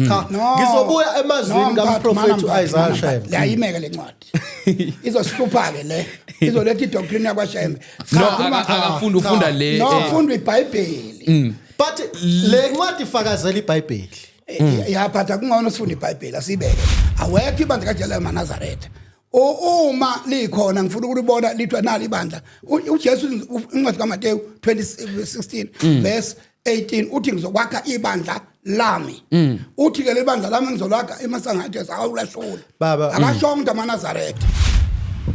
Cha, ngizobuya emazwini kaMphrofethi uIsaiah Shembe. Layimeke lencwadi. Izosihlupha ke le. Izoletha idoctrine yakwaShembe. Akafunda ufunda le. Nofunda iBhayibheli. But le ncwadi ifakazela iBhayibheli. Yaphatha kungcono sifunda iBhayibheli asibeke. Awekho ibandla kaJesu eNazaretha. Uma likhona ngifuna ukulibona lithwa nali ibandla. uJesu incwadi kaMateyu 20:16 verse 18 uthi ngizokwakha ibandla lami. Uthi ke lebandla lami ngizolakha emasangathi awulahlula. Akasho umuntu amaNazaretha.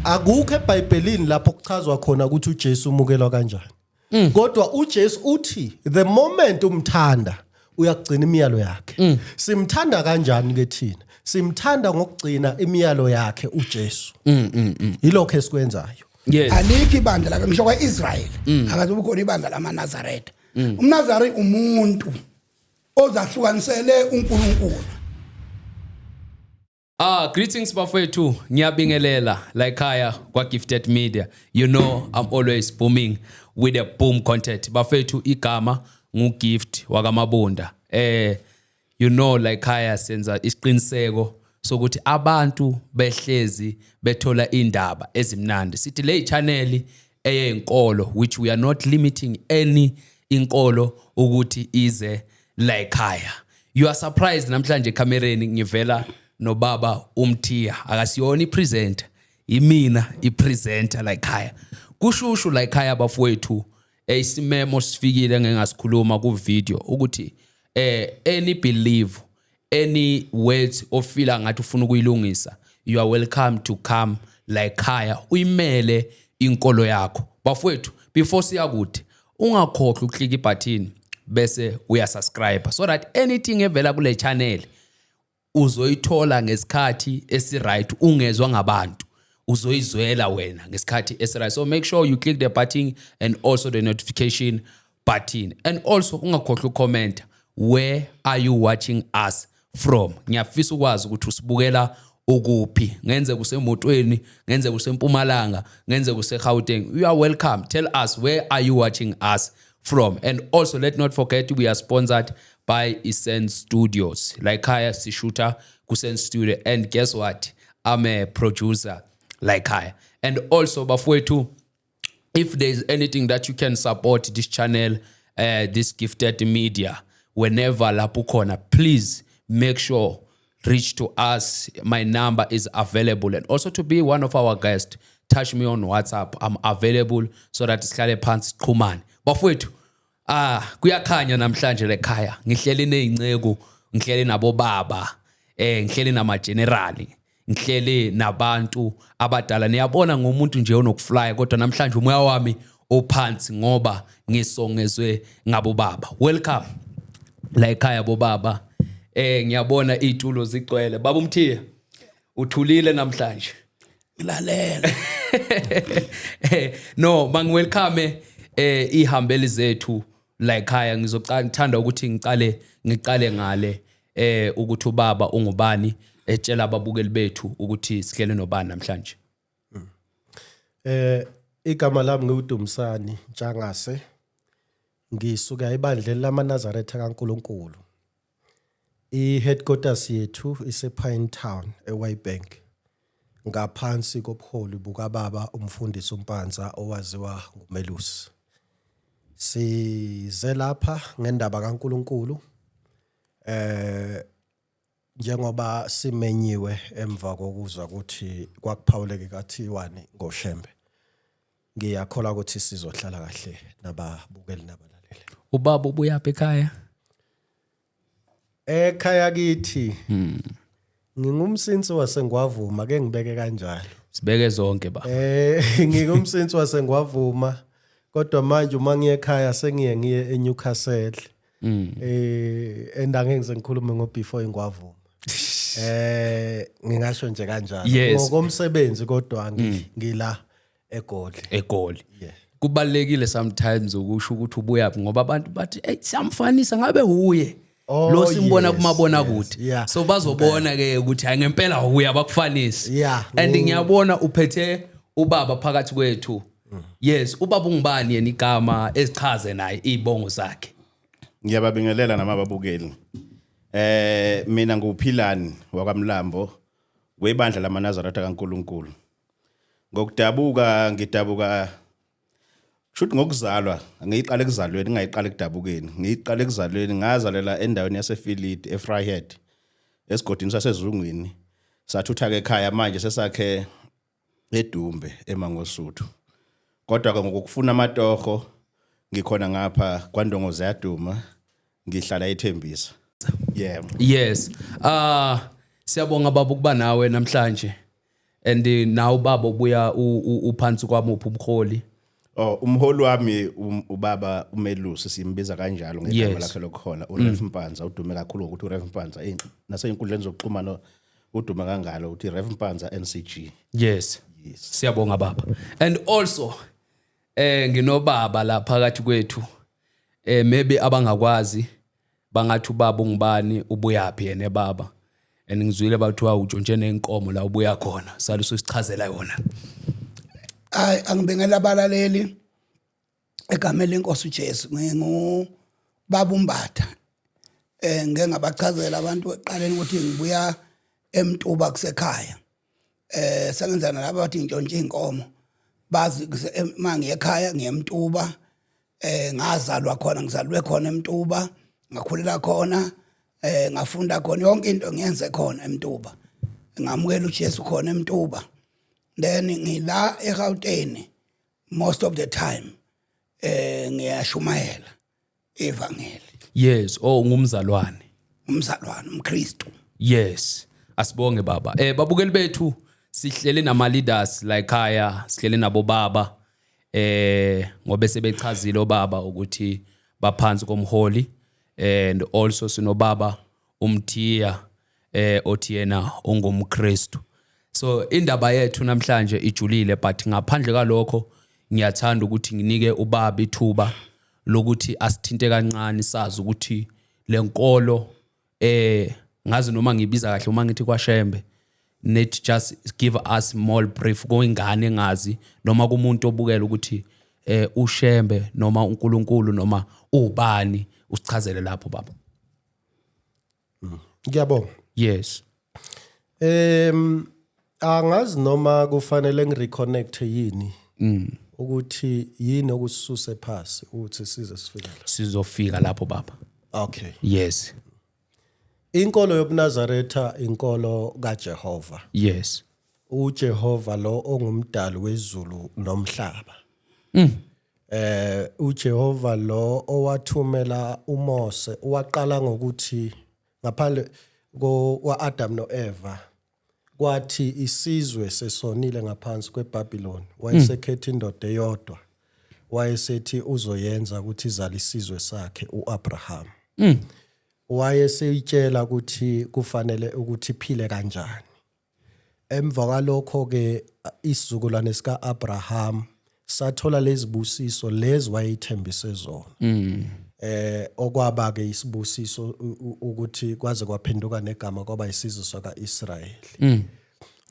Akukho eBhayibhelini lapho kuchazwa khona ukuthi uJesu umukelwa kanjani. Kodwa uJesu uthi the moment umthanda uyagcina imiyalo yakhe. Simthanda kanjani ke thina? Simthanda ngokugcina imiyalo yakhe uJesu. Yilokho esikwenzayo. Yes. Alikho ibandla la ngisho kwaIsrael. Akazobe khona ibandla lamaNazaretha. UmNazari umuntu ozahlukanisele uNkulunkulu. Greetings bafowethu, ngiyabingelela la ekhaya kwa Gifted Media. You know I'm always booming with the boom content. Bafowethu igama nguGift wakamabunda. You know la ekhaya senza isiqiniseko sokuthi abantu behlezi bethola indaba ezimnandi. Sithi le channel eyenkolo which we are not limiting any inkolo ukuthi ize la ekhaya. You are surprised namhlanje kamereni ngivela nobaba umthiya akasiyona ipresenter imina ipresenter la ekhaya kushushu la ekhaya bafowethu isimemo sifikile ngengasikhuluma ku video ukuthi any believe any words ofila ngathi ufuna ukuyilungisa you are welcome to come la ekhaya uyimele inkolo yakho bafowethu before siyakude ungakhohlwa ukuklik ibutton bese uyasubscribe so that anything evela kule channel uzoyithola ngesikhathi esiright ungezwe ngabantu uzoyizwela wena ngesikhathi esiright so make sure you click the button and also the notification button and also ungakhohlwa ucomment where are you watching us from ngiyafisa ukwazi ukuthi usibukela ukuphi ngenze kusemotweni ngenze kusempumalanga ngenze kuseGauteng you are welcome tell us where are you watching us from and also let not forget we are sponsored by Essence Studios like Kaya Sishuta Kusen Studio and guess what I'm a producer like Kaya and also bafowethu if there's anything that you can support this channel this Gifted Media whenever lapho khona please make sure reach to us my number is available and also to be one of our guests touch me on WhatsApp I'm available so that sihlale phansi siqhumane bafowethu kuyakhanya namhlanje lekhaya ngihleli nezinceko ngihleli nabo baba ngihleli nama general ngihleli nabantu abadala niyabona ngomuntu nje onokufly kodwa namhlanje umoya wami ophansi ngoba ngisongezwe ngabo baba welcome la ekhaya bo baba ngiyabona izitulo zigcwele baba umthiya uthulile namhlanje Ngilalela no welcome ihambeli zethu la ekhaya ngithanda ukuthi ngiqale ngale ukuthi ubaba ungubani etshela ababukeli bethu ukuthi sihlele nobani namhlanje igama lami ngiuDumsani Ntshangase ngisuka ebandleni lamaNazaretha kaNkulunkulu iheadquarters yethu isePine Town eWaybank ngaphansi kobuholi bukaBaba umfundisi uMpanza owaziwa nguMelusi size lapha ngendaba kaNkulunkulu njengoba simenyiwe emva kokuzwa ukuthi kwakuphawuleke ka-T1 ngoShembe ngiyakholwa ukuthi sizohlala kahle nababukeli nabalaleli ubaba ubuyaphi ekhaya ekhaya kithi ngingumsinsi waseNgwavuma ake ngibeke kanjalo sibeke zonke ba ngingumsinsi waseNgwavuma kodwa manje uma ngiye ekhaya sengiye eNewcastle endangeke ngize ngikhulume ngo-before iNgwavuma ngingasho nje kanjalo ngokomsebenzi kodwa ngila eGoli kubalekile sometimes ukusho ukuthi ubuyaphi ngoba abantu bathi hey siyamfanisa ngabe huye lo simbona kumabona kude so bazobona ke ukuthi ngempela huye abakufanisi and ngiyabona uphethe ubaba phakathi kwethu yes ubaba ungubani yena igama ezichaze naye izibongo zakhe ngiyababingelela namababukeli Mina nguphilani wakwamlambo webandla lamaNazaretha kaNkuluNkulu. Ngidabuka shuthi ngokuzalwa ngiyiqala ekuzalweni ngayiqala ekudabukeni. Ngiyiqala ekuzalweni ngazalela endaweni yaseFilidi eFryhead esigodini sasezungwini. Sathutha ke ekhaya manje sesakhe eDumbe eMangosuthu. Kodwa ke ngokufuna amatoho ngikhona ngapha kwaNdongozi yaDuma ngihlala eThembisa. Yeah. Yes. Siyabonga baba ukuba nawe namhlanje. And now baba ubuya uphansi kwami ubukholi. Umholi wami ubaba uMelusi simbiza kanjalo ngegama lakhe lokuhola uRef Mpanza udume kakhulu ukuthi uRef Mpanza naseinkundleni zokuxhumana udume kangalo uthi Ref Mpanza NCG. Yes. Siyabonga baba. And also nginobaba la phakathi kwethu maybe abangakwazi bangathi ubaba ungubani ubuyapi yena baba. And ngizwile bathiwa untshontshe nenkomo la ubuya khona. Saluso sichazela yona. Angibengela abalaleli egameni lenkosi uJesu ngingubaba uMbatha. Ngeke ngabachazela abantu eqaleni ukuthi ngibuya eMtuba kusekhaya. Sengenzana laba bathi intshontshe inkomo. Bazi mangiye ekhaya ngiyeMtuba. Ngazalwa khona ngizalwe khona eMtuba, ngakhulela khona, ngafunda khona yonke into ngiyenze khona eMtuba. Ngamukela uJesu khona eMtuba. Then ngila eGauteng most of the time ngiyashumayela evangeli. Yes, ngumzalwane. Umzalwane umKristu. Yes. Asibonge baba. Babukeli bethu sihlele nama leaders la ekhaya, sihlele nabo baba. Ngobe sebechazile obaba ukuthi baphansi komholi and also sinobaba umthiya othi yena ongumKristu. So indaba yethu namhlanje ijulile but ngaphandle kalokho ngiyathanda ukuthi nginike ubaba ithuba lokuthi asithinte kancane sazi ukuthi lenkolo ngazi noma ngibiza kahle uma ngithi kwaShembe net just give us more brief ngoingane ngazi noma kumuntu obukela ukuthi uShembe noma uNkulunkulu noma ubani usichazele lapho baba. Ngiyabonga. Yes. Angazi noma kufanele ngireconnect yini ukuthi yini okusisuse phasi ukuthi size sifike la. Sizofika lapho baba. Okay. Yes. Inkolo yobuNazaretha inkolo kaJehova. Yes. uJehova lo ongumdali wezulu nomhlaba. uJehova lo owathumela uMose waqala ngokuthi ngaphandle kwa-Adam no-Eva kwathi isizwe sesonile ngaphansi kweBhabhiloni wayesekhetha indoda eyodwa wayesethi uzoyenza ukuthi izale isizwe sakhe uAbraham. Wayeseyitshela ukuthi kufanele ukuthi iphile kanjani. Emva kwalokho ke isizukulwane sika Abraham sathola lezibusiso lezi wayethembise zona. Okwaba ke isibusiso ukuthi kwaze kwaphenduka negama kwaba isizwe sakaIsrayeli.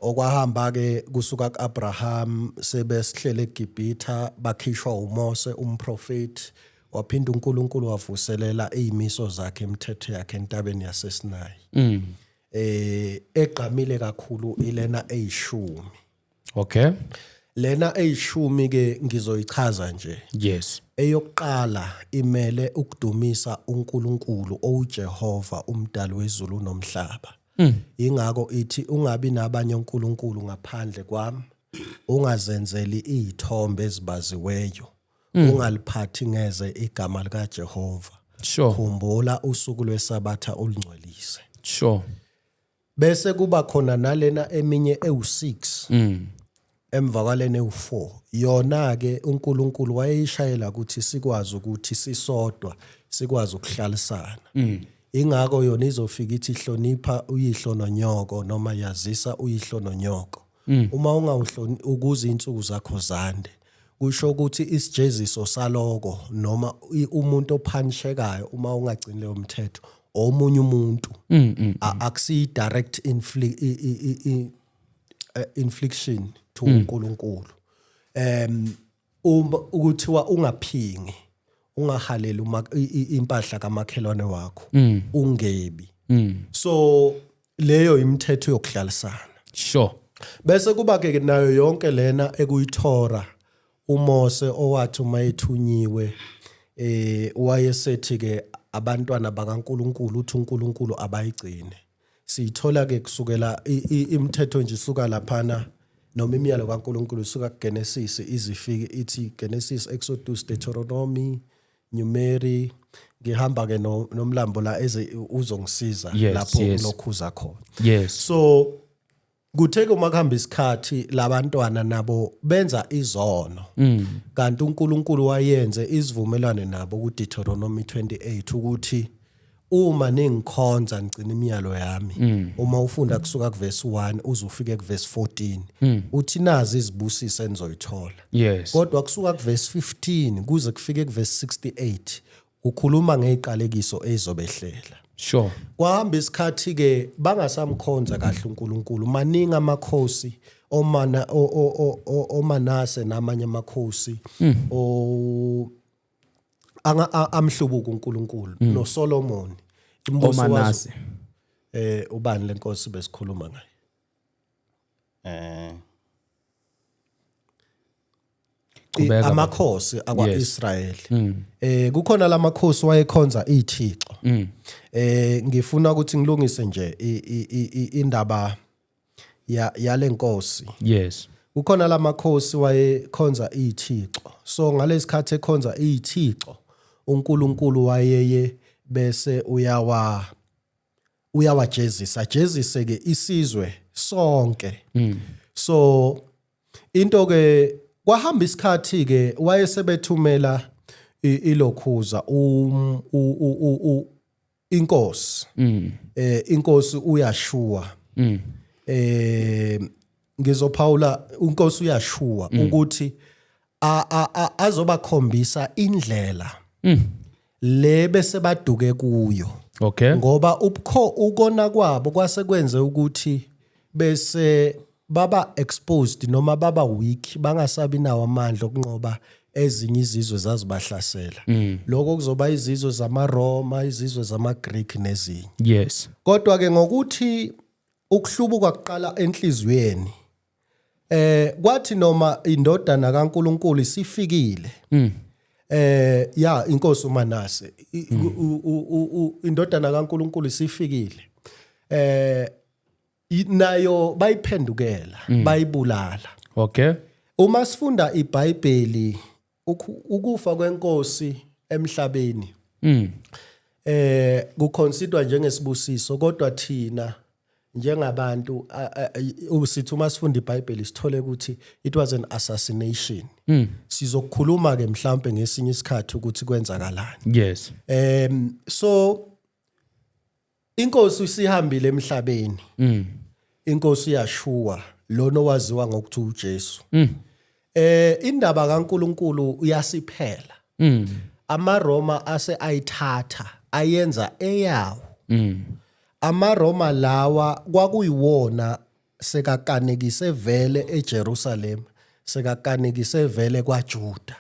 Okwahamba ke kusuka kuAbraham sebesihlele eGibhitha bakhishwa uMose umprofeti waphinda uNkulunkulu wavuselela izimiso zakhe imithetho yakhe entabeni yaseSinayi. Egqamile kakhulu ilena eyishumi. Okay. Lena eyishumi ke ngizoyichaza nje. Yes. Eyokuqala imele ukudumisa uNkulunkulu oUJehova umdali wezulu nomhlaba. Ingakho ithi ungabi nabanye uNkulunkulu ngaphandle kwami, ungazenzeli izithombe ezibaziweyo, ungaliphathi ngeze igama likaJehova. Sure. Khumbula usuku lweSabatha ulingcwelise. Sure. Bese kuba khona nalena eminye ewu6. Emva kwalena ewu4. Yona ke uNkulunkulu wayeyishayela ukuthi sikwazi ukuthi sisodwa, sikwazi ukuhlalisana. Ingakho yona izofika ithi hlonipha uyihlo nonyoko noma yazisa uyihlo nonyoko. Uma ungawuhloni ukuze insuku zakho zande. Kusho ukuthi isijeziso saloko noma umuntu ophanishekayo uma ungagcini leyo mthetho omunye umuntu akusi direct infliction to uNkulunkulu. Ukuthiwa ungaphingi, ungahaleli impahla kamakhelwane wakho, ungebi, So leyo imithetho yokuhlalisana. Sure. Bese kuba ke nayo yonke lena ekuyiThora uMose owathi uma ethunyiwe wayesethi ke abantwana bakaNkuluNkulu uthi uNkulunkulu abayigcine. Sithola ke kusukela imithetho nje isuka laphana noma imiyalo kaNkuluNkulu isuka kuGenesis izifike ithi Genesis, Exodus, Deuteronomy, Numeri, ngihamba ke nomlambo la eze uzongisiza lapho unokhuza khona. Yes. So kutheke uma kuhamba isikhathi labantwana nabo benza izono kanti uNkulunkulu wayenze isivumelwano nabo ku Deuteronomy 28 ukuthi uma ningikhonza ngicina imiyalo yami uma ufunda kusuka kuverse 1 uze ufike kuverse 14 uthi nazi izibusiso enizoyithola. Yes. Kodwa kusuka kuverse 15 kuze kufike kuverse 68 ukhuluma ngeziqalekiso ezobehlela. Sure. Kwahamba isikhathi ke bangasamkhonza kahle uNkulunkulu maningi amakhosi oManase namanye amakhosi amhlubuka uNkulunkulu noSolomon imbuso oManase ubani lenkosi besikhuluma ngayo amakhosi akwaIsrayeli kukhona lamakhosi wayekhonza iThixo ngifuna ukuthi ngilungise nje indaba yalenkosi. Yes. Kukhona lamakhosi wayekhonza iThixo so ngalesikhathi ekhonza iThixo uNkulunkulu wayeye bese uyawajezisa jezise ke isizwe sonke. So into ke kwahamba isikhathi ke wayesebethumela ilokhuza inkosi inkosi uYashua ngizophawula inkosi uYashua ukuthi azobakhombisa indlela le bese baduke kuyo. Okay. Ngoba ukona kwabo kwasekwenze ukuthi bese baba exposed noma baba weak bangasabi nawo amandla okunqoba ezinye izizwe zazibahlasela. Lokho kuzoba izizwe zamaRoma, izizwe zamaGreek nezinye. Yes. Kodwa ke ngokuthi ukuhlubuka kuqala enhlizweni kwathi noma indodana kaNkuluNkulu isifikile inkosi uManase indodana kaNkuluNkulu isifikile nayo bayiphendukela bayibulala. Okay. Uma sifunda iBhayibheli ukufa kwenkosi emhlabeni kuconsiderwa njengesibusiso kodwa thina njengabantu usithi uma sifunda iBhayibheli sithole ukuthi it was an assassination. Sizokukhuluma ke mhlambe ngesinye isikhathi ukuthi kwenzakalani. Yes. So inkosi isihambile emhlabeni. Inkosi yaShua lona owaziwa ngokuthi uJesu. Indaba kaNkuluNkulu uyasiphela. AmaRoma ase ayithatha ayenza eyawo. AmaRoma lawa kwakuyiwona sekakanekise vele eJerusalem sekakanekise vele kwaJuda.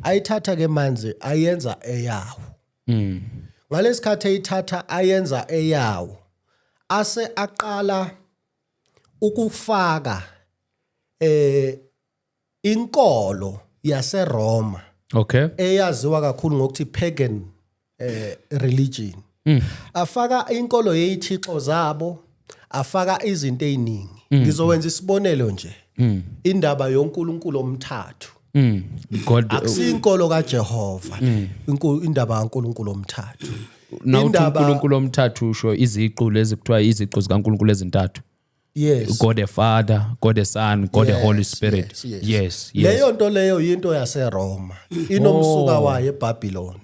Ayithatha ke manje ayenza eyawo. Ngalesikhathi ayithatha ayenza eyawo ase aqala ukufaka inkolo yaseRoma. Okay. Eyaziwa kakhulu ngokuthi pagan religion. Afaka inkolo yezithixo zabo, afaka izinto eziningi. Ngizowenza isibonelo nje. Indaba yoNkulunkulu omthathu. God akusinkolo kaJehova. Indaba kaNkulunkulu omthathu. Indaba uNkulunkulu omthathu usho iziqu lezi kuthiwa iziqu zikaNkulunkulu ezintathu. Yes. God the Father, God the Son, God the Holy Spirit. Yes. Leyo nto leyo into yaseRoma. Inomsuka wayo eBabylon.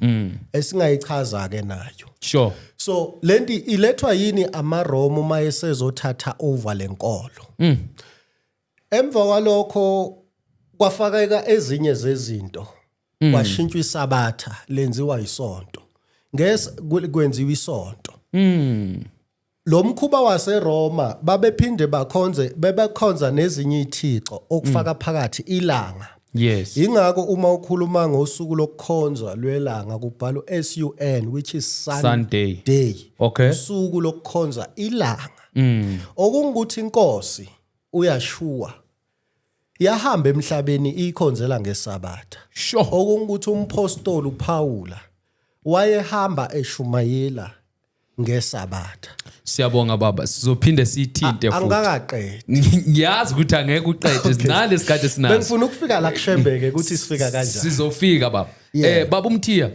Esingayichaza ke nayo. Sure. So lendi ilethwa yini amaRoma uma esezothatha over lenkolo. Emva kwalokho kwafakeka ezinye zezinto. Kwashintshwa isabatha lenziwa isonto. Kwenziwa isonto. Lo mkhuba waseRoma babephinde bebekhonza nezinye izithixo okufaka phakathi ilanga. Yes. Ingakho uma ukhuluma ngosuku lokukhonza lwelanga kubhalwa SUN which is Sunday. Day. Okay. Usuku lokukhonza ilanga. Okungukuthi inkosi uyashua. Yahamba emhlabeni ikhonzela ngeSabatha. Sure. Okungukuthi umpostoli uPaula wayehamba eshumayela ngeSabatha. Siyabonga baba. Sizophinde sithinte futhi. Angakaqedi. Ngiyazi ukuthi angeke uqede sinale isikhathi sinazo. Bengifuna ukufika la kushembeke ukuthi sifika kanjani. Sizofika baba. Yeah. Baba uMthiya.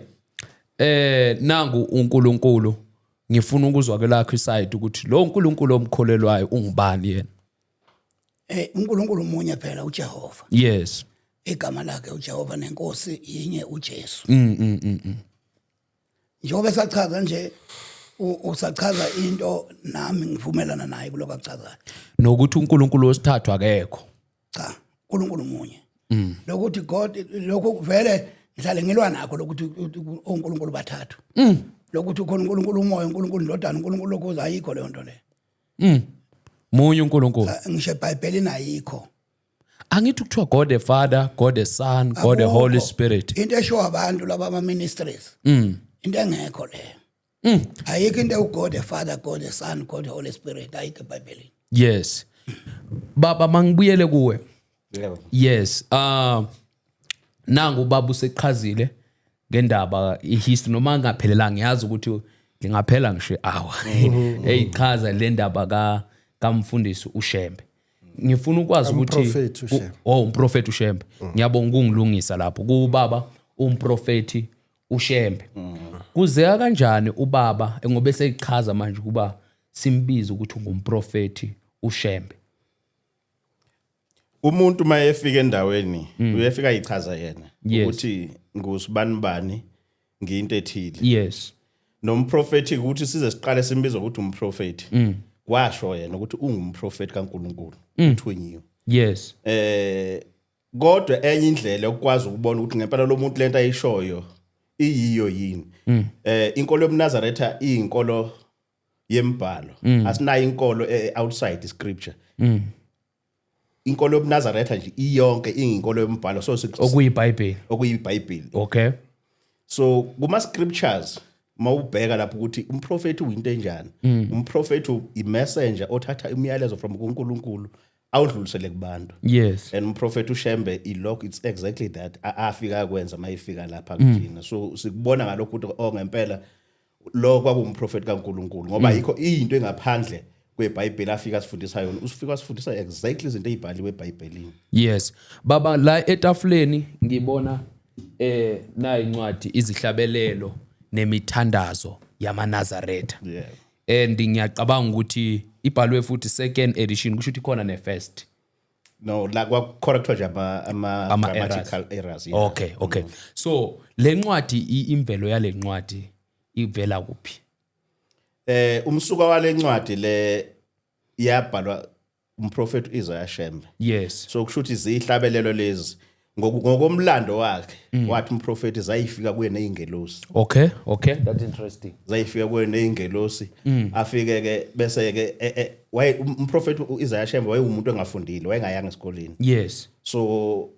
Nangu uNkulunkulu. Ngifuna ukuzwa ke lakho iside ukuthi lo uNkulunkulu omkholelwayo ungubani yena? uNkulunkulu umunye phela uJehova. Yes. Igama lakhe uJehova nenkosi yinye uJesu. Njengoba sachaza nje usachaza into nami ngivumelana naye kuloko akuchazayo. Nokuthi uNkulunkulu osithathu akekho. Cha, uNkulunkulu umunye. Lokuthi God lokho vele ngihlale ngilwa nakho lokuthi uNkulunkulu bathathu. Lokuthi ukhona uNkulunkulu umoya, uNkulunkulu indodana, uNkulunkulu lokho ayikho leyo nto le. Munye uNkulunkulu. Ngisho eBhayibhelini ayikho. Angithi kuthiwa God the Father, God the Son, God the Holy Spirit. Into esho abantu laba ama ministries. Into engekho leyo. Ayikho into uGod the Father, God the Son, God the Holy Spirit ayikho eBhayibhelini. Yes. Baba mangibuyele kuwe. Yebo. Yes. Nangu baba useqhazile ngendaba ihistory noma ngaphelela ngiyazi ukuthi ngingaphela ngisho hour. Eyichaza le ndaba kamfundisi uShembe. Ngifuna ukwazi ukuthi umprofeti uShembe. Ngiyabonga ungilungisa lapho kubaba umprofeti uShembe. Kuzeka kanjani ubaba ngoba seyichaza manje kuba simbiza ukuthi ungumprofeti uShembe? Umuntu mayefika endaweni uyefika ichaza yena ukuthi ngusibani ngiyinto ethile. Yes. Nomprofeti ukuthi size siqale simbiza ukuthi umprofeti. Kwasho yena ukuthi ungumprofeti kaNkuluNkulu uthunyiwe. Yes. Kodwa enye indlela ukwazi ukubona ukuthi ngempela lo muntu lento ayishoyo iyiyo yini. Inkolo yobuNazaretha iyinkolo yembhalo. Asinayo inkolo outside scripture. Inkolo yobuNazaretha nje iyonke iyinkolo yombhalo so okuyiBhayibheli. Okay. So kuma scriptures mawubheka lapho ukuthi umprofeti uyinto enjani. Umprofeti imessenger othatha imiyalezo from kuNkulunkulu awudlulisele kubantu. Yes. And umprofeti uShembe it's exactly that afika kwenza mayifika lapha kujina. So sikubona ngalokho ukuthi ngempela lo kwakumprofeti kaNkulunkulu ngoba yikho into engaphandle kweBhayibheli afika sifundisa yona. Usifika sifundisa exactly izinto ezibhaliwe eBhayibhelini. Yes. Baba la etafuleni ngibona na incwadi izihlabelelo nemithandazo yamaNazaretha. Yeah. And ngiyacabanga ukuthi ibhalwe futhi second edition kusho ukuthi khona ne-first. No, la correctwa nje ama grammatical errors. Yeah. Okay. So le ncwadi imvelo yale ncwadi ivela kuphi? Umsuka wale ncwadi le yabhalwa umprofeti Isaiah Shembe. Yes. So kusho ukuthi izihlabelelo lezi ngokomlando wakhe wathi umprofeti zayifika kuye nezingelosi. Okay, that's interesting. Zayifika kuye nezingelosi afike ke bese ke umprofeti uIsaiah Shembe wayeumuntu engafundile wayengayanga esikoleni. Yes. So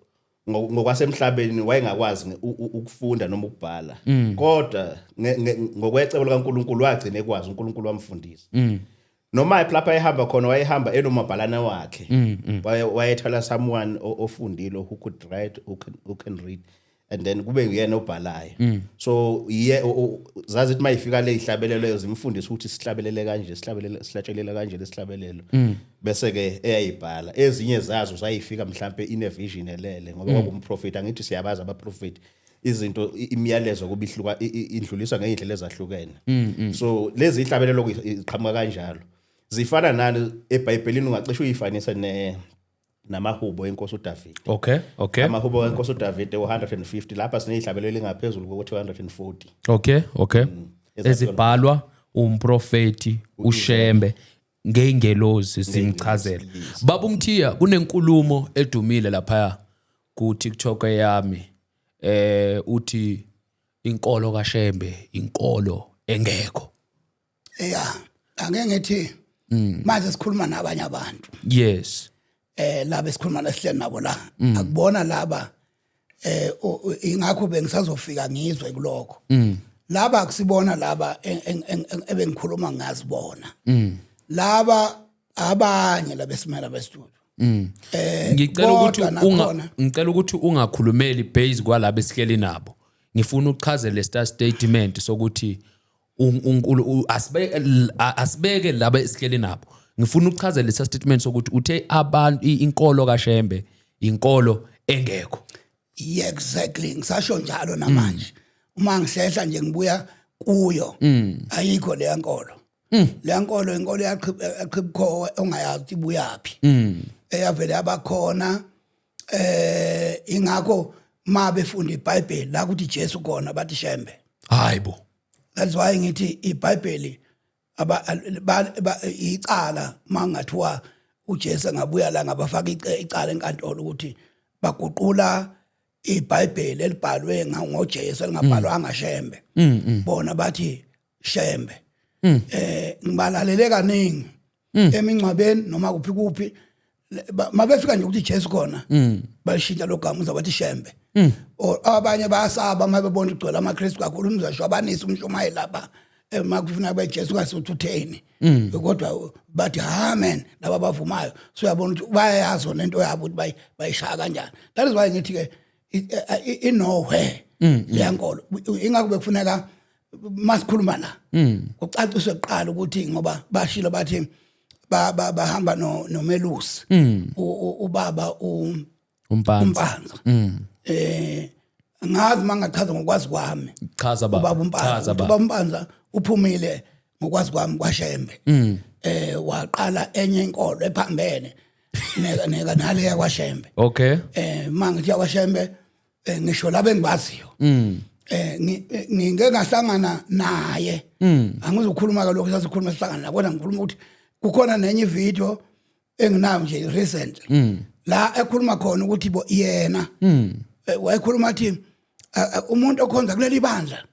ngokwasemhlabeni wayengakwazi ukufunda noma ukubhala. Kodwa ngokwecebo likaNkuluNkulu wagcina ekwazi uNkulunkulu wamfundisa. Noma lapha ehamba khona wayehamba enomabhalana wakhe. Wayethola someone ofundile who could write who can read and then kube uyena obhalayo. So zazi ukuthi mayifika le ihlabelelo zimfundisa ukuthi sihlabelele kanje sihlatshelela kanje lesihlabelelo bese ke eyayibhala ezinye zazo zayifika mhlambe ine vision elele ngoba kwakumprofeti angithi siyabaza abaprofeti izinto imiyalezo kubihluka indluliswa ngeindlela ezahlukene. So lezi ihlabelelo iqhamuka kanjalo zifana nani eBhayibhelini ungacishe uyifanisa namahubo enkosi uDavid. Okay. Amahubo enkosi uDavid 150 lapha sinezihlabelelo engaphezulu kokuthi 140. Okay. Ezibhalwa umprofeti uShembe ngeingelozi simchazela. Baba uMthiya kunenkulumo edumile lapha ku TikTok yami uthi inkolo kaShembe inkolo engekho. Yeah, angeke ngithi manje sikhuluma nabanye abantu. Yes. Laba esikhuluma nesihleli nabo la akubona laba ingakho bengisazofika ngizwe kulokho laba akusibona laba ebengikhuluma ngazibona laba abanye labesimela bestudio ngicela ukuthi ungakhulumeli base kwalabo esihleli nabo ngifuna uchaze le statement sokuthi asibeke laba esihleli nabo ngifuna uchaze le statement sokuthi uthe abantu inkolo kaShembe inkolo engekho exactly ngisasho njalo namanje uma ngihlehla nje ngibuya kuyo ayikho le yankolo le yankolo inkolo yaqhibukho ongayazi ibuyapi eyavele abakhona ingakho mabefunda iBhayibheli la ukuthi Jesu khona bathi Shembe hayibo that's why ngithi iBhayibheli icala mangathiwa uJesu ngabuya la ngabafaka icala enkantolo ukuthi baguqula iBhayibheli elibhalwe ngoJesu elingabhalwa ngaShembe bona bathi Shembe ngibalalele kaningi emingcwabeni noma kuphi mabefika nje ukuthi Jesu khona bashintsha logama uzabathi Shembe abanye bayasaba mabebona igcwala amaKristu kakhulu umzashwabanisa umshumayeli lapha makufuna beJesu kasuthutheni kodwa bathi amen laba bavumayo so uyabona ukuthi bayayazi lento yabo ukuthi bayishaya kanjani that is why ngithi ke inowhere leyankolo ingakho bekufuneka masikhuluma la ucaciswe eqala ukuthi ngoba bashilo bathi bahamba nomelusi ubaba umpanza ngazi mangachaza ngokwazi kwami chaza baba ubaba umpanza uphumile ngokwazi kwami kwaShembe waqala enye inkolo ephambene neka nale yakwaShembe okay mangithi yakwaShembe ngisho labe engibaziyo ngike ngahlangana naye angizokhuluma lokho sasikhuluma sihlangana kodwa ngikhuluma ukuthi kukhona nenye ivideo enginayo nje recent la ekhuluma khona ukuthi yena wayekhuluma athi umuntu okhonza kuleli bandla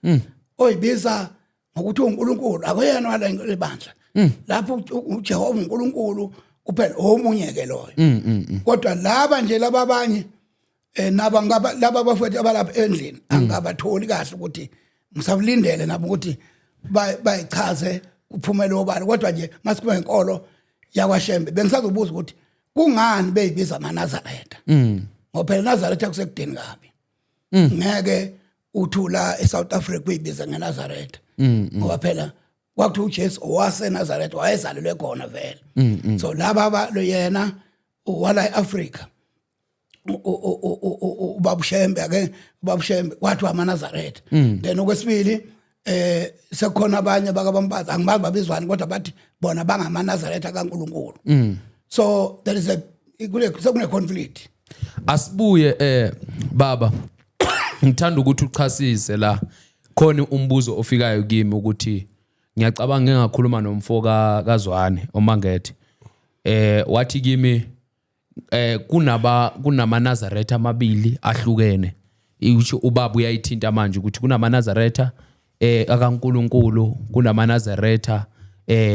oyibiza ngokuthi uNkulunkulu akuyena wala lebandla lapho uJehova uNkulunkulu kuphela omunye ke loyo kodwa laba nje laba abanye naba ngaba laba bafowethu abalapha endlini angabatholi kahle ukuthi ngisabulindele nabo ukuthi bayichaze kuphumela obani kodwa nje masikhuluma ngenkolo yakwaShembe bengisazobuza ukuthi kungani beyibiza amaNazaretha ngoba phela Nazaretha kusekudeni kabi ngeke uthula eSouth Africa beyibiza ngeNazaretha ngoba phela kwakuthi uJesu waseNazaretha wayezalelwe khona vele so laba lo yena wala eAfrica ubaba Shembe ake ubaba Shembe wathi amaNazaretha then okwesibili sekukhona abanye bakabambaza angibazi babizwani kodwa bathi bona bangamaNazaretha kaNkuluNkulu so there is sekune conflict asibuye baba ngithanda ukuthi uchasise la khona umbuzo ofikayo kimi ukuthi ngiyacabanga ngingakhuluma nomfoka kaZwane omangethe wathi kimi kunamaNazaretha amabili ahlukene ukuthi ubaba uyayithinta manje ukuthi kunamaNazaretha akaNkuluNkulu kunamaNazaretha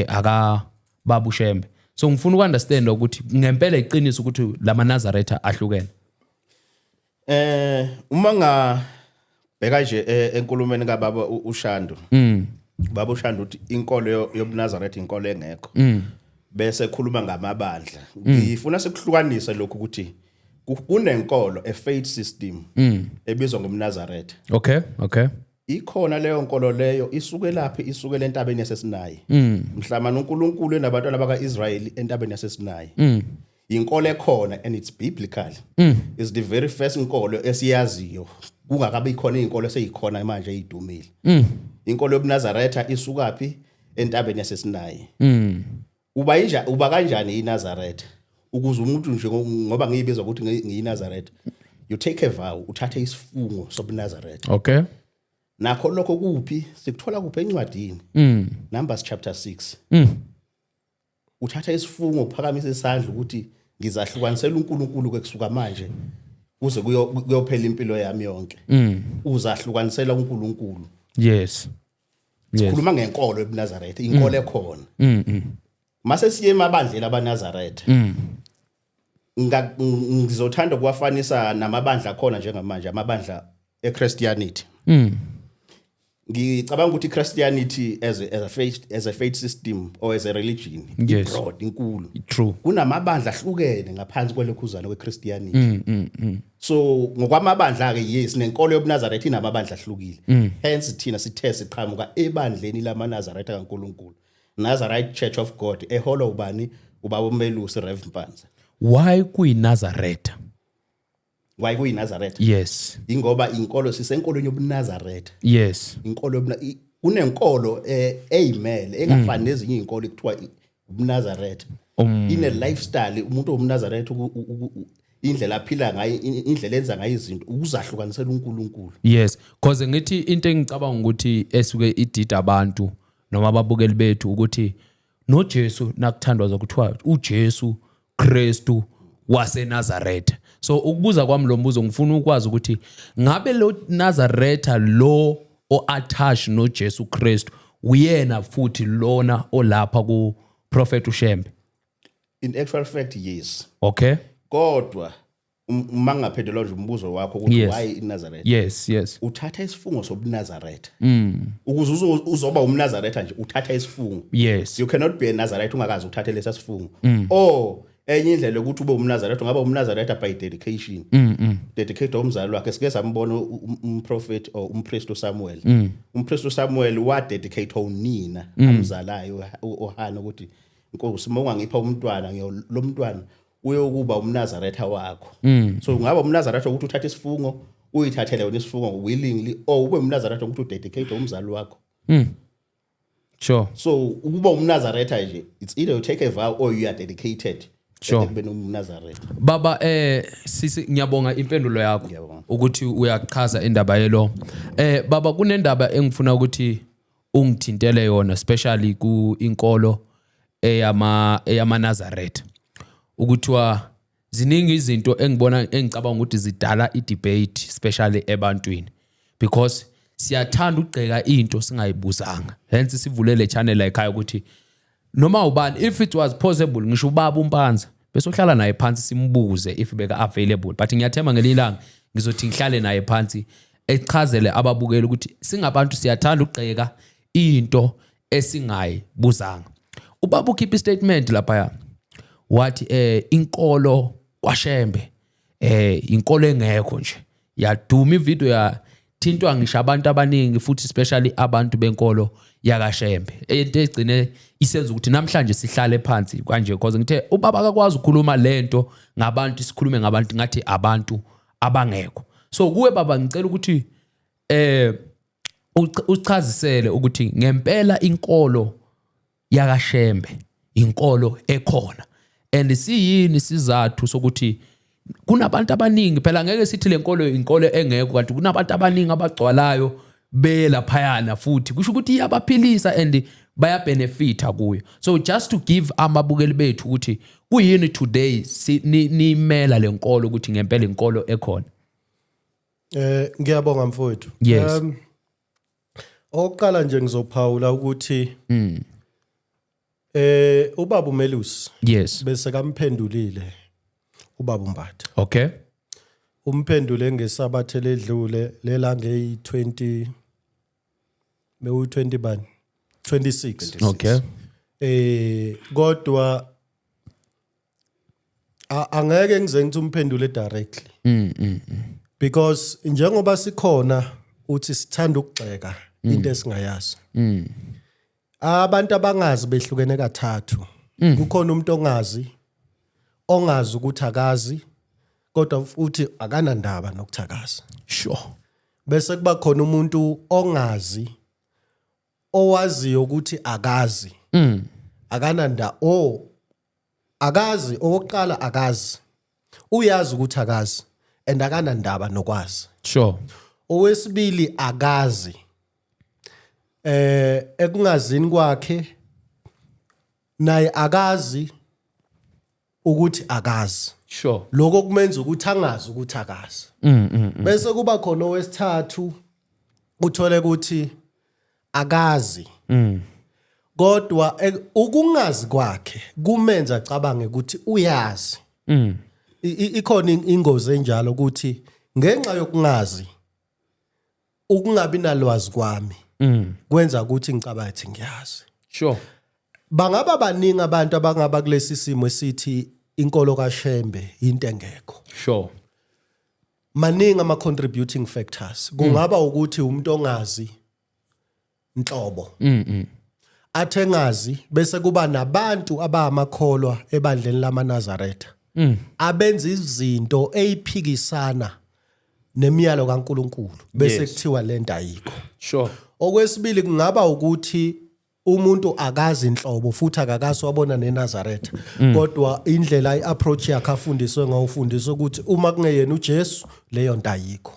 aka Baba uShembe so ngifuna ukunderstand ukuthi ngempela iqiniso ukuthi lamaNazaretha ahlukene uma ngabheka nje enkulumeni kaBaba uShando Baba uShando uthi inkolo yobuNazaretha inkolo engekho bese ekhuluma ngamabandla ngifuna sekuhlukanisa lokho ukuthi kunenkolo a faith system ebizwa ngomNazaretha okay ikhona leyo nkolo leyo isuke laphi isuke lentabeni yaseSinayi mhlawumbe uNkulunkulu enabantu bakaIsrayeli entabeni yaseSinayi inkolo ekhona and it's biblical is the very first nkolo esiyaziyo kungakabe ikhona inkolo eseyikhona manje eyidumile inkolo yobuNazaretha isukaphi entabeni yaseSinayi uba kanjani iNazaretha ukuze umuntu nje ngoba ngiyibizwa ukuthi ngiyiNazaretha you take a vow uthathe isifungo sobuNazaretha okay nakho lokho kuphi sikuthola kuphi encwadini Numbers chapter 6 uthatha isifungo uphakamisa isandla ukuthi ngizahlukanisela uNkulunkulu kwekusuka manje kuze kuyophela impilo yami yonke uzahlukanisela uNkulunkulu yes sikhuluma ngenkolo ebuNazaretha inkolo ekhona mase siye emabandlela abaNazaretha ngizothanda ukuwafanisa namabandla khona njengamanje amabandla eChristianity. Ngicabanga ukuthi Christianity as a faith system or as a religion Yes. broad inkulu. True. Kunamabandla ahlukene ngaphansi kwelekhuzana kweChristianity. So ngokwamabandla ke yes nenkolo yobuNazaretha inamabandla ahlukile. Hence thina sithe siqhamuka ebandleni lamaNazaretha kaNkuluNkulu. Nazarite Church of God eholo ubani ubaba uMelusi Rev Mpanza. Why kuyiNazaretha? Why kuyiNazaretha? Yes. Ingoba inkolo sisenkolweni yobuNazaretha. Yes. Inkolo kunenkolo eyimele engafani nezinye izinkolo ekuthiwa ubuNazaretha. Ine lifestyle umuntu wobuNazaretha indlela aphila ngayo indlela enza ngayo izinto ukuzahlukanisela uNkulunkulu. Yes, because ngithi into engicabanga ukuthi esuke idida abantu noma ababukeli bethu ukuthi noJesu nakuthandwa zakuthiwa uJesu Kristu waseNazaretha. So ukubuza kwami lo mbuzo ngifuna ukwazi ukuthi ngabe lo Nazaretha lo o-attach noJesu Kristu uyena futhi lona olapha ku Prophet uShembe. In actual fact yes. Okay? Kodwa mangaphendula nje umbuzo wakho ukuthi Yes. why iNazaretha? Yes. Uthatha isifungo sobuNazaretha. Ukuze uzoba umNazaretha nje uthatha isifungo. Yes. You cannot be a Nazarite ungakazi uthathe lesa sifungo. Or enye indlela ukuthi ube umNazaretha ngaba umNazaretha by dedication. Dedicate umzali wakhe sike sambona umprofeti or umpriest uSamuel. Umpriest uSamuel wa dedicate unina umzalayo oHana ukuthi Nkosi uma ungangipha umntwana lo mntwana uyokuba umNazaretha wakho. So ngaba umNazaretha ukuthi uthathe isifungo uyithathele wena isifungo willingly or ube umNazaretha ukuthi udedicate umzali wakho. Sure. So ukuba umNazaretha nje it's either you take a vow or you are dedicated. Sure. Kube umNazaretha. Baba sisi ngiyabonga impendulo yakho Ngiyabonga. ukuthi uyachaza indaba yelo. Baba kunendaba engifuna ukuthi ungithintele yona especially ku inkolo eyama Nazaretha. Ukuthiwa ziningi izinto engicabanga ukuthi zidala idebate especially ebantwini because siyathanda ukugceka into singayibuzanga. Hence sivulele channel ekhaya ukuthi noma ubani if it was possible ngisho ubaba uMpanza bese uhlala naye phansi simbuze if beka available but ngiyathemba ngelilanga ngizothi ngihlale naye phansi echazele ababukeli ukuthi singabantu siyathanda ukugceka into esingayibuzanga. Ubaba ukhipha statement lapha wathi inkolo kwaShembe inkolo engekho nje yaduma ivideo ya thintwa ngisho abantu abaningi futhi especially abantu benkolo yakaShembe into egcine isenza ukuthi namhlanje sihlale phansi kanje because ngithe ubaba akakwazi ukukhuluma lento ngabantu sikhulume ngabantu ngathi abantu abangekho. So kuwe baba ngicela ukuthi uchazisele ukuthi ngempela inkolo yakaShembe inkolo ekhona and siyini sizathu sokuthi kunabantu abaningi phela ngeke sithi lenkolo inkolo engekho kanti kunabantu abaningi abagcwalayo belaphayana futhi kusho ukuthi iyabaphilisa and baya benefita kuyo. So just to give amabukeli bethu ukuthi kuyini today nimela lenkolo ukuthi ngempela inkolo ekhona. Ngiyabonga mfowethu. Yes. Oqala nje ngizophawula ukuthi ubaba uMelusi Yes. bese kamphendulile ubaba uMbatha. Okay. Umphendule ngesabathe ledlule lelanga eyi20 mewu20 bani 26. Okay. Kodwa angeke ngize ngithi umphendule directly. Because njengoba sikhona uthi sithanda ukugxeka into esingayazi. Abantu abangazi behlukene kathathu. Kukhona umuntu ongazi ukuthi akazi kodwa futhi akanandaba nokuthakaza. Sure. Bese kuba khona umuntu ongazi owaziyo ukuthi akazi. Akananda akazi oqala akazi. Uyazi ukuthi akazi and akanandaba nokwazi. Sure. Owesibili akazi. Ekungazini kwakhe naye akazi ukuthi akazi. Sure. Lokho kumenza ukuthi angazi ukuthi akazi. Bese kuba khona owesithathu uthole ukuthi akazi. Kodwa ukungazi kwakhe kumenza acabange ukuthi uyazi. ikhona ingozi enjalo ukuthi ngenxa yokungazi ukungabi nalwazi kwami kwenza ukuthi ngicabanga ukuthi ngiyazi. Sure. Bangaba baningi abantu abangaba kulesi simo esithi inkolo kaShembe into engekho. Sure. Maningi ama contributing factors. Kungaba ukuthi umuntu ongazi inhlobo. Athengazi bese kuba nabantu abamakholwa ebandleni lamaNazaretha. Abenza izinto eziphikisana nemiyalo kaNkuluNkulu bese kuthiwa lento ayikho. Sure. Okwesibili kungaba ukuthi umuntu akazi inhlobo futhi akakazi wabona neNazaretha kodwa indlela iapproach yakhe afundiswe ngawufundiswa ukuthi uma kungeyena uJesu leyo nto ayikho.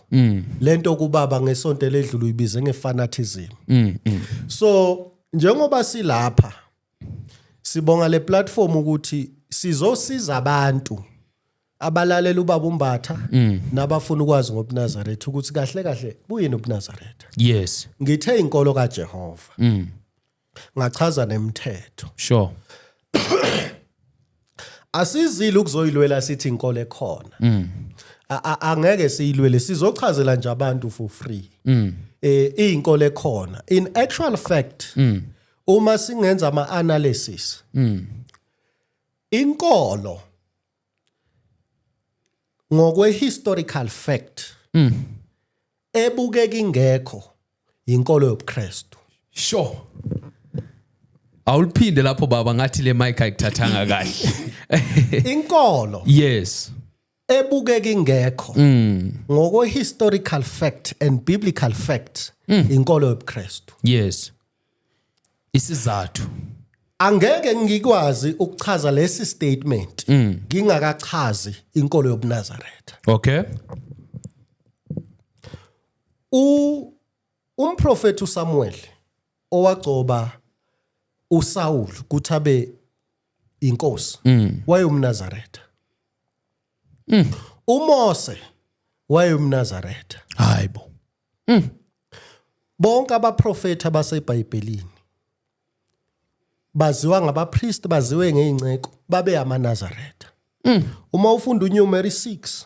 Lento kubaba ngesonto ledlule uyibize ngefanatism. So njengoba silapha sibonga le platform ukuthi sizosiza abantu abalalela ubaba uMbatha nabafuna ukwazi ngobuNazaretha ukuthi kahle kahle buyini ubuNazaretha. Yes. Ngithe inkolo kaJehova. Ngachaza nemithetho. Sure. Asizile ukuzoyilwela sithi inkolo ekhona. Angeke siyilwele sizochazela nje abantu for free. Inkolo ekhona. In actual fact, uma singenza ama analysis. Inkolo ngokwe historical fact ebukeka ingekho inkolo yobuKristu. Sure. Awuliphinde lapho baba ngathi le mic ayikuthathanga kahle. Inkolo. Yes. Ebukeka ingekho ngokwe historical fact and biblical fact inkolo yobuKristu. Yes. Isizathu. Angeke ngikwazi ukuchaza lesi statement ngingakachazi inkolo yobuNazaretha. Okay. Umprofeti uSamuel owagcoba uSaul ukuthi abe inkosi wayumNazaretha. uMose wayumNazaretha. Hayibo. Bonke abaprofeti abaseBhayibhelini baziwa ngabapriest baziwe ngeinceko babe amaNazaretha. Uma ufunda uNumeri 6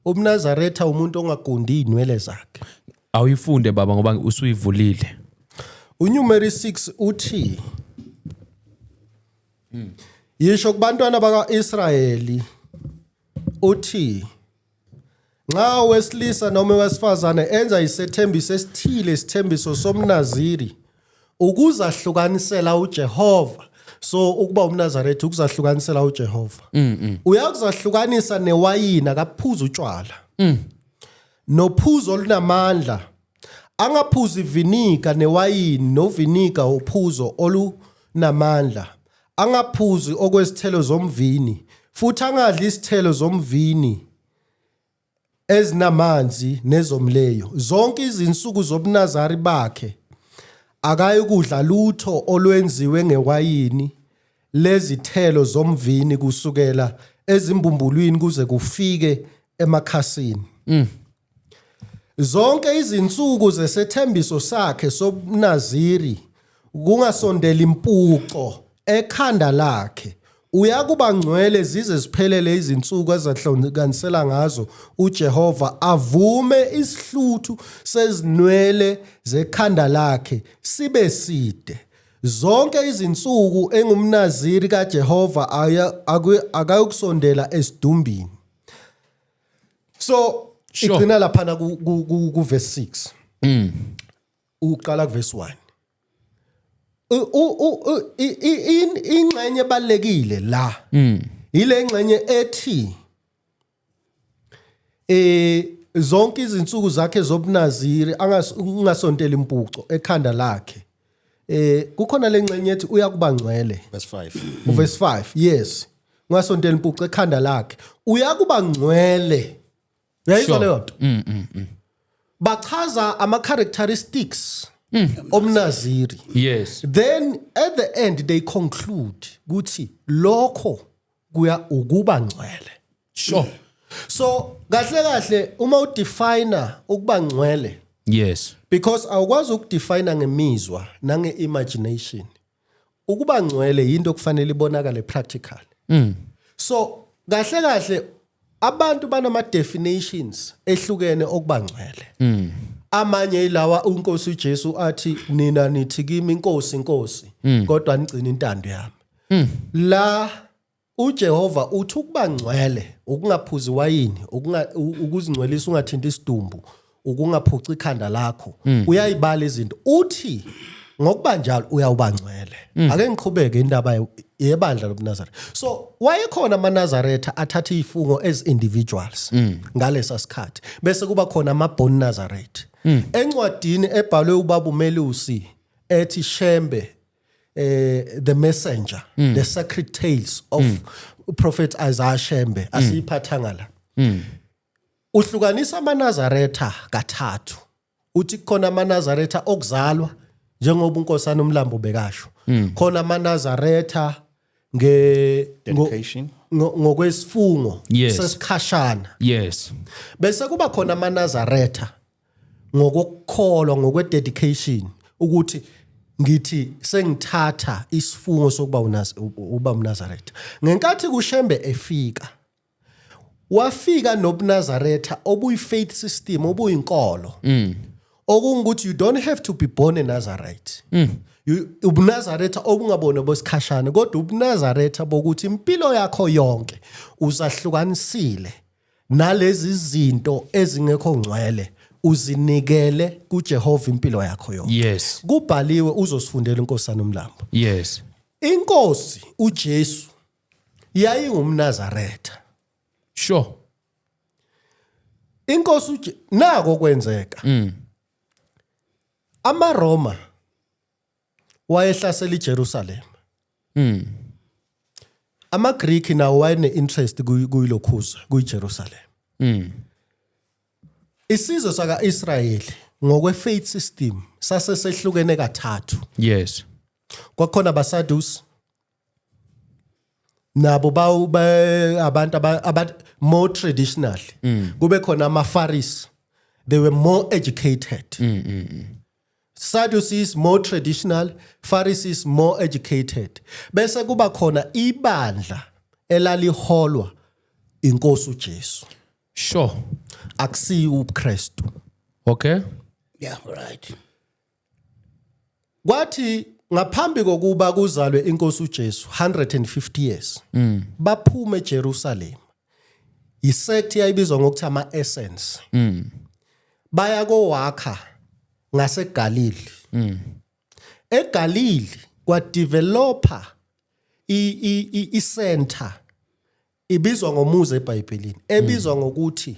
umNazaretha umuntu ongagundi inwele zakhe. Awuyifunde baba ngoba usuyivulile. uNumeri 6 uthi yisho kubantwana bakaIsrayeli uthi nxa wesilisa noma wesifazane enza isethembiso esithile isithembiso somNaziri ukuzahlukanisela uJehova. So ukuba umNazaretha ukuzahlukanisela uJehova. Uyakuzahlukanisa newayini akaphuza utshwala. Nophuzo olunamandla angaphuzi iviniga newayini noviniga uphuzo olunamandla. Angaphuzi okwesithelo zomvini futhi angadli isithelo zomvini ezinamanzi nezomleyo. Zonke izinsuku zobunazari bakhe akayikudla lutho olwenziwe ngewayini lezithelo zomvini kusukela ezimbumbulwini kuze kufike emakhasini. Zonke izinsuku zesethembiso sakhe sobunaziri kungasondela impuco ekhanda lakhe. Uyakuba ngcwele zize ziphelele izinsuku ezahlonganisela ngazo uJehova avume isihluthu sezinwele zekhanda lakhe sibe side. Zonke izinsuku engumnaziri kaJehova akayokusondela esidumbini. So igcina lapha ku verse 6. Uqala ku verse 1. Ingxenye ebalekile la ile ngxenye ethi zonke izinsuku zakhe zobunaziri angasondela impuco ekhanda lakhe. Kukhona lengxenye ethi uyakuba ngcwele verse 5. Verse 5 yes ungasondela impuco ekhanda lakhe uyakuba ngcwele. Uyayizwa leyo nto? Bachaza ama characteristics omnaziri. Yes. Then at the end they conclude ukuthi lokho kuya ukuba ngcwele. Sure. So kahle kahle uma udefine ukuba ngcwele. Yes. Because awukwazi ukudefine ngemizwa nange imagination. Ukuba ngcwele into kufanele ibonakale practical. So kahle kahle abantu banama definitions ehlukene okubangcwele amanye ilawa uNkosi uJesu athi nina nithi kimi inkosi kodwa nigcina intando yami la uJehova uthi ukubangcwele ukungaphuzi wayini ukuzingcwelisa ungathinta isidumbu ukungaphuca ikhanda lakho uyayibala izinto uthi ngokuba njalo uyawubangcwele ake ngiqhubeke indaba yebandla lobuNazaretha so wayekhona amaNazaretha athatha izifungo as individuals ngalesa sikhathi bese kuba khona ama-born Nazareth encwadini ebhalwe ubaba uMelusi ethi Shembe the messenger the sacred tales of prophet Isaiah Shembe asiyiphathanga la uhlukanisa amaNazaretha kathathu uthi khona amaNazaretha okuzalwa njengoba uNkosana uMlambo bekasho khona amaNazaretha dedication ngokwesifungo Yes. sesikhashana Yes. bese kuba khona amaNazaretha ngokukholwa ngokwe-dedication ukuthi ngithi sengithatha isifungo sokuba uMnazaretha ngenkathi kuShembe efika wafika nobuNazaretha obuyi-faith system obuyinkolo okungukuthi you don't have to be born a Nazarite ubuNazaretha obungabona bosikhashana kodwa ubuNazaretha bokuthi impilo yakho yonke uzahlukanisile nalezi zinto ezingekho ngcwele uzinikele kuJehova impilo yakho yonke Yes. kubhaliwe uzosifundela inkosana uMlambo Yes. inkosi uJesu yayingumNazaretha Sure. inkosi nako kwenzeka amaRoma wayehlasela iJerusalem amaGreek nawo wayene interest kuyilokhuza kuyiJerusalem isizwe sakaIsrayeli ngokwe-faith system sasesehlukene kathathu Yes. kwakhona abaSaddusi nabo abantu more traditional kube khona amaFarisi they were more educated Sadducees more traditional Pharisees more educated bese kuba khona ibandla elaliholwa inkosi uJesu Sure. akusiyi uKristu Okay. Yeah, right. kwathi ngaphambi kokuba kuzalwe inkosi uJesu 150 years baphume eJerusalem isect yayibizwa ngokuthi ama-essence baya kowakha ngaseGalili eGalili kwadevelopa i-center ibizwa ngomuzi eBhayibhelini ebizwa ngokuthi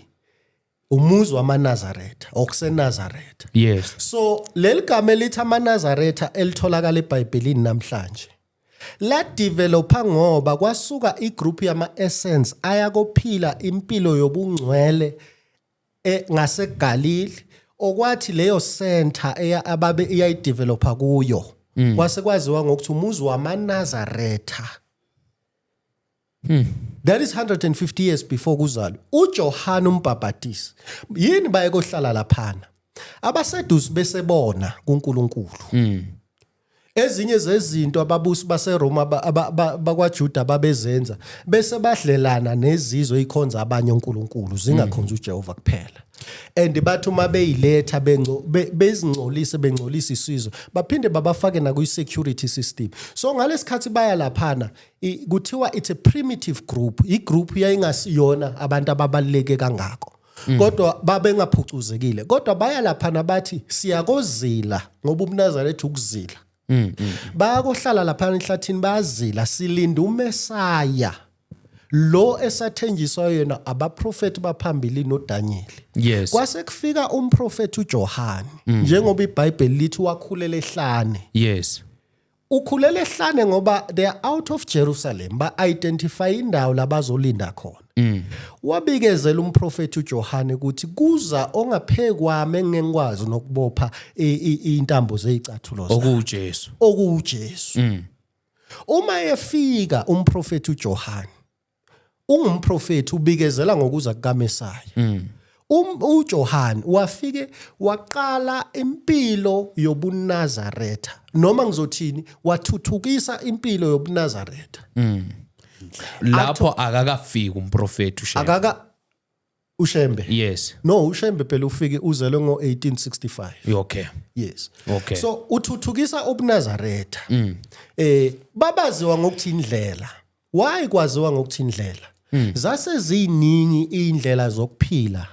umuzi wamaNazaretha okuseNazaretha Yes. so leli gama elithi amaNazaretha elitholakala eBhayibhelini namhlanje la developa ngoba kwasuka igroup yama-essence ayakophila impilo yobungcwele ngaseGalili okwathi leyo center ababe iyayidevelopa kuyo kwase kwaziwa ngokuthi umuzi wamaNazaretha That is 150 years before kuzalwa uJohane uMbhaphatisi yini baye kohlala laphana abasedusi besebona kuNkulunkulu ezinye zezinto ababusi baseRoma bakwaJuda babezenza bese badlelana nezizwe ikhonza abanye uNkulunkulu zingakhonza uJehova kuphela and bathi uma beyiletha bezingcolise bengcolisa isizwe baphinde babafake na kuyi-security system so ngalesikhathi baya laphana kuthiwa it's a primitive group igroup yayingasiyona abantu ababaluleke kangako kodwa babengaphucuzekile kodwa baya laphana bathi siyakozila ngoba uMnazaretha ukuzila bayakohlala laphana enhlathini bayazila silinda uMesaya lo esathenjiswa yena abaprofeti baphambili noDaniel Yes. kwase kufika umprofeti uJohane njengoba iBhayibheli lithi wakhulela ehlane Yes. ukhulela ehlane ngoba they are out of Jerusalem ba identify indawo labazolinda khona wabikezela umprofeti uJohane ukuthi kuza ongaphekwami engengikwazi nokubopha intambo zezicathulo okuJesu. okuJesu uma efika umprofeti uJohane ungumprofeti ubikezela ngokuza kukaMesaya uJohane wafike waqala impilo yobuNazaretha noma ngizothini wathuthukisa impilo yobuNazaretha Lapho akakafika umprofeti uShembe. uShembe. Yes. No, uShembe phela ufike uzelwe ngo1865. Okay. Yes. Okay. So uthuthukisa ubuNazaretha. Babaziwa ngokuthi indlela. Why kwaziwa ngokuthi indlela? Zase ziningi indlela zokuphila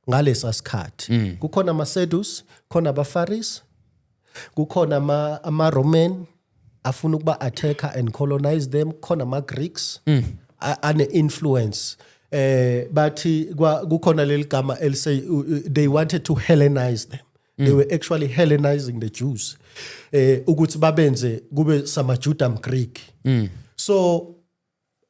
ngalesa sikhathi. Kukhona ama-Sadducees, khona abaFaris, kukhona ama-Roman afuna ukuba attacker and colonize them, khona ama-Greeks ane influence. Bathi kukhona leli gama elisay they wanted to Hellenize them. They were actually Hellenizing the Jews. Ukuthi babenze kube sama Judaism Greek. So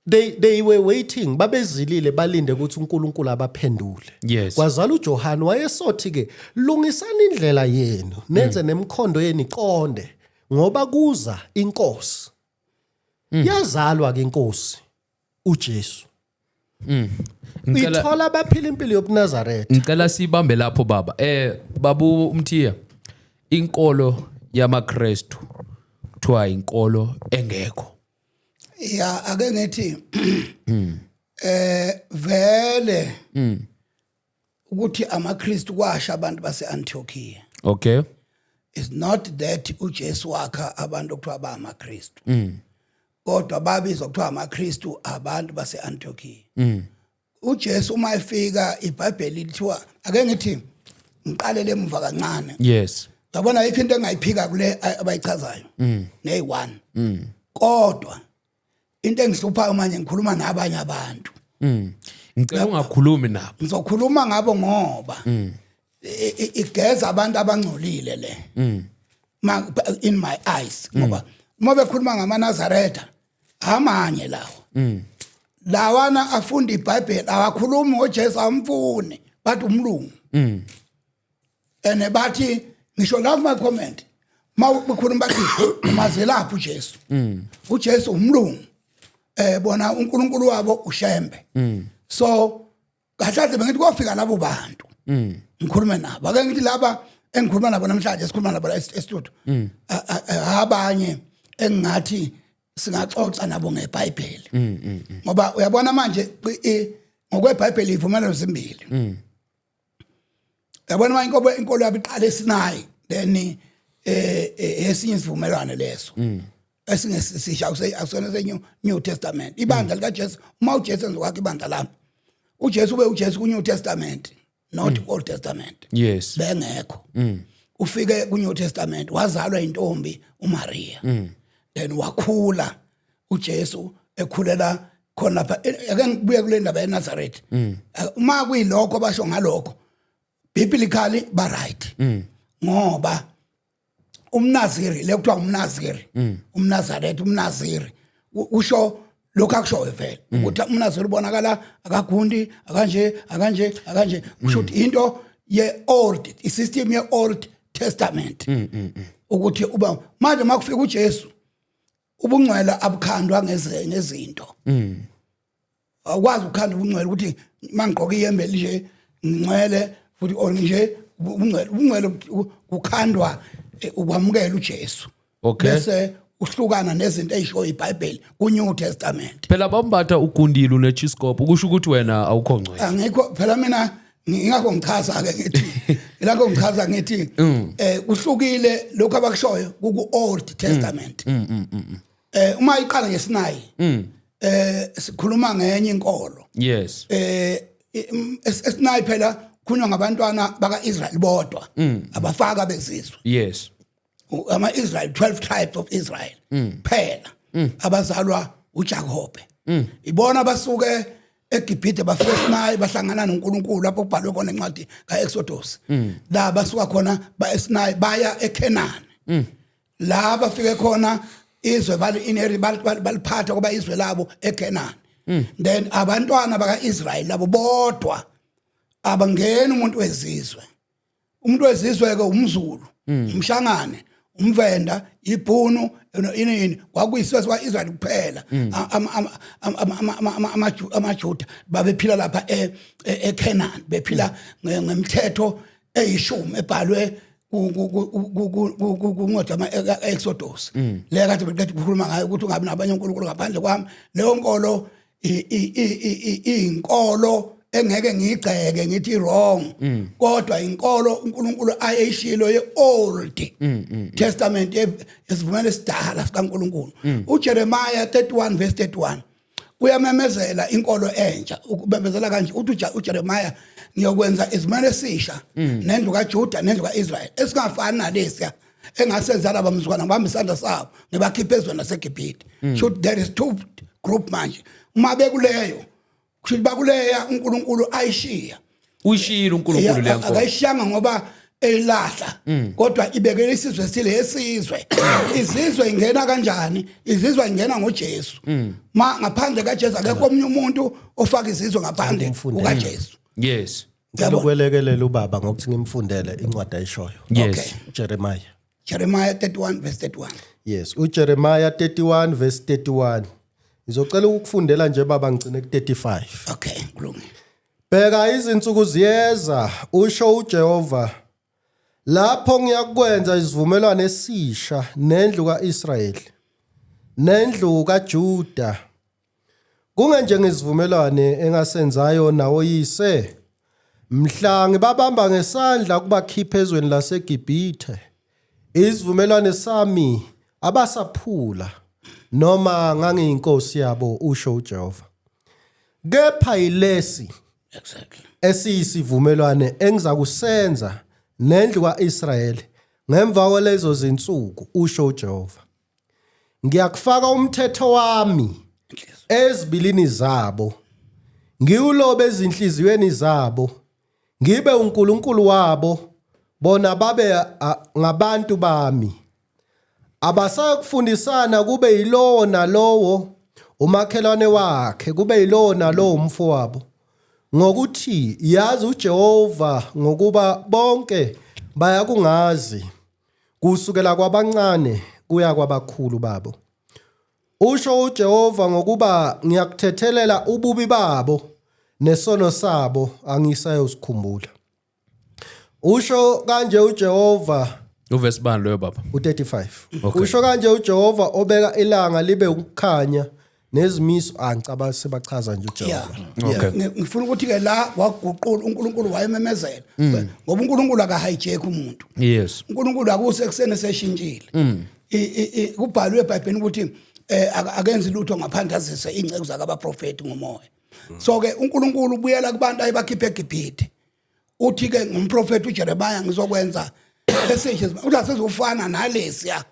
they were waiting, babezilile balinde ukuthi uNkulunkulu abaphendule. Yes. Kwazala uJohane wayesothi ke lungisani indlela yenu nenze nemkhondo yenu iqonde ngoba kuza inkosi. Yazalwa ke inkosi uJesu. Ithola abaphila impilo yobuNazaretha. Ngicela sibambe lapho baba. Babu Mthiya, inkolo yamaKristu kuthiwa inkolo engekho. Ya ake ngithi vele ukuthi amaKristu kwasha abantu base-Antiochia. Okay. It's not that uJesu wakha abantu okuthiwa ba amaKristu. Kodwa babizwa kuthiwa amaKristu abantu base-Antiochia. uJesu uma efika iBhayibheli lithiwa ake ngithi ngiqalele emva kancane. Yes. Yabona ikho into engayiphika kule abayichazayo. Nay1. Kodwa into engihluphayo manje ngikhuluma nabanye abantu. Ngicela ungakhulumi nabo. Ngizokhuluma ngabo ngoba igeza abantu abangcolile le. In my eyes ngoba uma bekhuluma ngamaNazaretha amanye lawo. Lawana afunda iBhayibheli awakhulumi ngoJesu amfuni bathi umlungu. Ene bathi ngisho la kuma comment mawukhuluma bathi mazelaphi uJesu. uJesu umlungu. Bona uNkulunkulu wabo uShembe. So kahlahle bengithi kofika labo bantu. Ngikhuluma nabo. Ake ngithi laba engikhuluma nabo namhlanje sikhuluma nabo e-studio. Abanye engathi singaxoxa nabo ngeBhayibheli. Ngoba uyabona manje ngokweBhayibheli ivumelano zimbili. Uyabona manje inkolo yabo iqala eSinayi then esinye isivumelwano leso. Esinye sisha akusona se-New Testament. Ibandla likaJesu uma uJesu enza kwakhe ibandla lami. uJesu ube uJesu ku-New Testament not Old Testament. Yes. Bengekho. Ufike ku-New Testament wazalwa intombi uMaria. Then wakhula uJesu ekhulela khona lapha ake ngibuye kule ndaba eNazaretha. Uma kuyilokho basho ngalokho biblically ba right. Ngoba umNaziri lekuthiwa umNaziri umNazaretha umNaziri usho lokho akushoyo vele ukuthi umNaziri ubonakala akagundi akanje kusho ukuthi into ye old isystem ye Old Testament ukuthi uba manje makufika uJesu ubungcwele abukhandwa ngezinto akwazi ukukhanda ubungcwele ukuthi mangigqoka iyembe nje ngcwele futhi onje ubungcwele ukhandwa ukwamukela uJesu. Okay. Bese uhlukana nezinto ezisho iBhayibheli ku-New Testament. Phela bambatha ugundile unechiskopo ukusho ukuthi wena awukho ngcwele. Angikho phela mina ngingakho ngichaza ke ngithi ilakho ngichaza ngithi uhlukile lokho abakushoyo ku-Old Testament. Uma iqala ngeSinayi sikhuluma ngenye inkolo. Yes. eSinayi phela kunywa ngabantwana baka-Israyeli bodwa abafaka bezizwe. Yes. Ama-Israel 12 tribes of Israel phela abazalwa uJakobe. Ibona basuke eGibhithe bafika eSinayi bahlangana noNkulunkulu lapho kubhalwe khona encwadi kaExodus. La basuka khona eSinayi baya eKhenani. La bafike khona izwe baliphatha kuba izwe labo eKhenani. Then abantwana baka-Israyeli labo bodwa abangena umuntu wezizwe. Umuntu wezizwe ke umZulu, umshangane, umvenda, ibhunu, ini kwakuyisizwe kwaIsrael kuphela. amaJuda babephila lapha eKhenani, bephila ngemthetho eyishumi ebhalwe kuncwadi ama-Exodus. Le kade beqeda ukukhuluma ngayo ukuthi ungabi nabanye uNkulunkulu ngaphandle kwami. Leyo nkolo inkolo engeke ngigceke ngithi wrong kodwa inkolo uNkulunkulu ayeshilo yeOld Testament esivumelwano esidala sikaNkulunkulu uJeremiah 31 verse 31 uyamemezela inkolo entsha ukubembezela kanje uthi uJeremiah ngiyokwenza isivumelwano esisha nendlu kaJuda nendlu kaIsrael esingafani nalesiya engasenza laba mzukwana ngibamba isandla sabo ngibakhiphe ezweni laseGibhithe should there is two group manje uma bekuleyo kusho bakuleya uNkulunkulu ayishiya uyishila uNkulunkulu le nkolo akayishanga ngoba elahla kodwa ibekele isizwe esile esizwe izizwe ingena kanjani izizwe ingena ngoJesu ma ngaphandle kaJesu akekho omunye umuntu ofaka izizwe ngaphandle kukaJesu yes ngicela ukwelekelela ubaba ngokuthi ngimfundele incwadi ayishoyo yes Jeremiah 31 verse 31 yes uJeremiah 31 verse 31 ngizocela ukufundela nje baba ngicine ku35 okay kulungile bheka izinsuku ziyeza usho uJehova lapho ngiyakwenza isivumelwano esisha nendlu kaIsrayeli nendlu kaJuda kungenje ngesivumelwane engasenzayo nawo yise mhla ngibabamba ngesandla kubakhipha ezweni laseGibhithe isivumelwane sami abasaphula noma ngangiyinkosi yabo usho uJehova kepha yilesi exactly esiyisivumelwane engizakusenza nendlu kaIsrayeli ngemva kwalezo zinsuku usho uJehova ngiyakufaka umthetho wami ezibilini zabo ngiwulobe ezinhliziyweni zabo ngibe uNkulunkulu wabo bona babe ngabantu bami abasakufundisana kube yilowo nalowo umakhelwane wakhe kube yilowo nalowo umfowabo ngokuthi yazi uJehova ngokuba bonke bayakungazi kusukela kwabancane kuya kwabakhulu babo usho uJehova ngokuba ngiyakuthethelela ububi babo nesono sabo angisayozikhumbula usho kanje uJehova uverse bani lo baba u35 usho kanje uJehova obeka ilanga libe ukukhanya nezimiso angicaba sebachaza nje uJehova okay ngifuna ukuthi ke la waguqula uNkulunkulu wayememezela ngoba uNkulunkulu akahijack umuntu yes uNkulunkulu akusekusene seshintshile kubhalwe eBhayibhelini ukuthi akenzi lutho ngaphandazise ingcebo zakabaprofeti ngomoya so ke uNkulunkulu ubuyela kubantu ayibakhiphe eGibhithe uthi ke ngumprofeti uJeremiah ngizokwenza esisho uthi asezofana nalesiya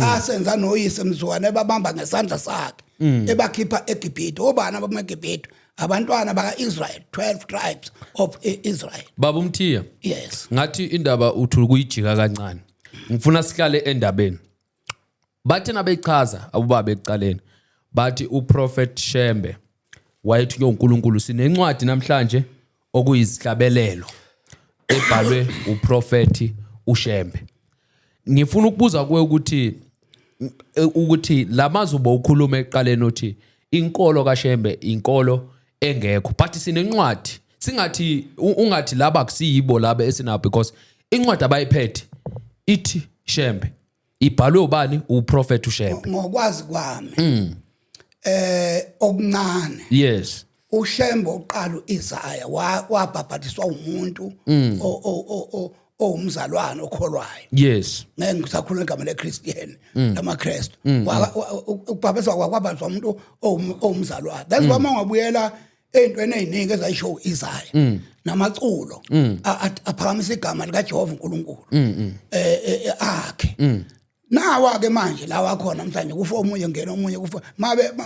asenza noyise mzukwane babamba ngesandla sakhe ebakhipha eGibhithe obani abameGibhithe abantwana bakaIsrael 12 tribes of Israel baba umthiya yes ngathi indaba uthi ukuyijika kancane ngifuna sihlale endabeni bathi nabechaza abubaba ekuqaleni bathi uProfet Shembe wayethi uNkulunkulu sinencwadi namhlanje okuyizihlabelelo ebhalwe uProfeti uShembe ngifuna ukubuza kuwe ukuthi lamazwi bowukhuluma eqaleni uthi inkolo kaShembe inkolo engekho but sinencwadi singathi ungathi laba kusiyibo laba esina because incwadi abayiphethe ithi Shembe ibhalwe ubani uProfeti uShembe ngokwazi kwami okuncane yes uShembe oqala uIsaya wabhabhatiswa umuntu umzalwane okholwayo yes ngeke ngisakhuluma igama leChristian lamaKristu ukubhabhatiswa kwabazwa umuntu omzalwane that's why mangabuyela entweni eziningi ezayisho uIsaya namaculo aphakamisa igama likaJehova uNkulunkulu akhe nawa ke manje la wakhona mhlanje kufa omunye ngena omunye kufa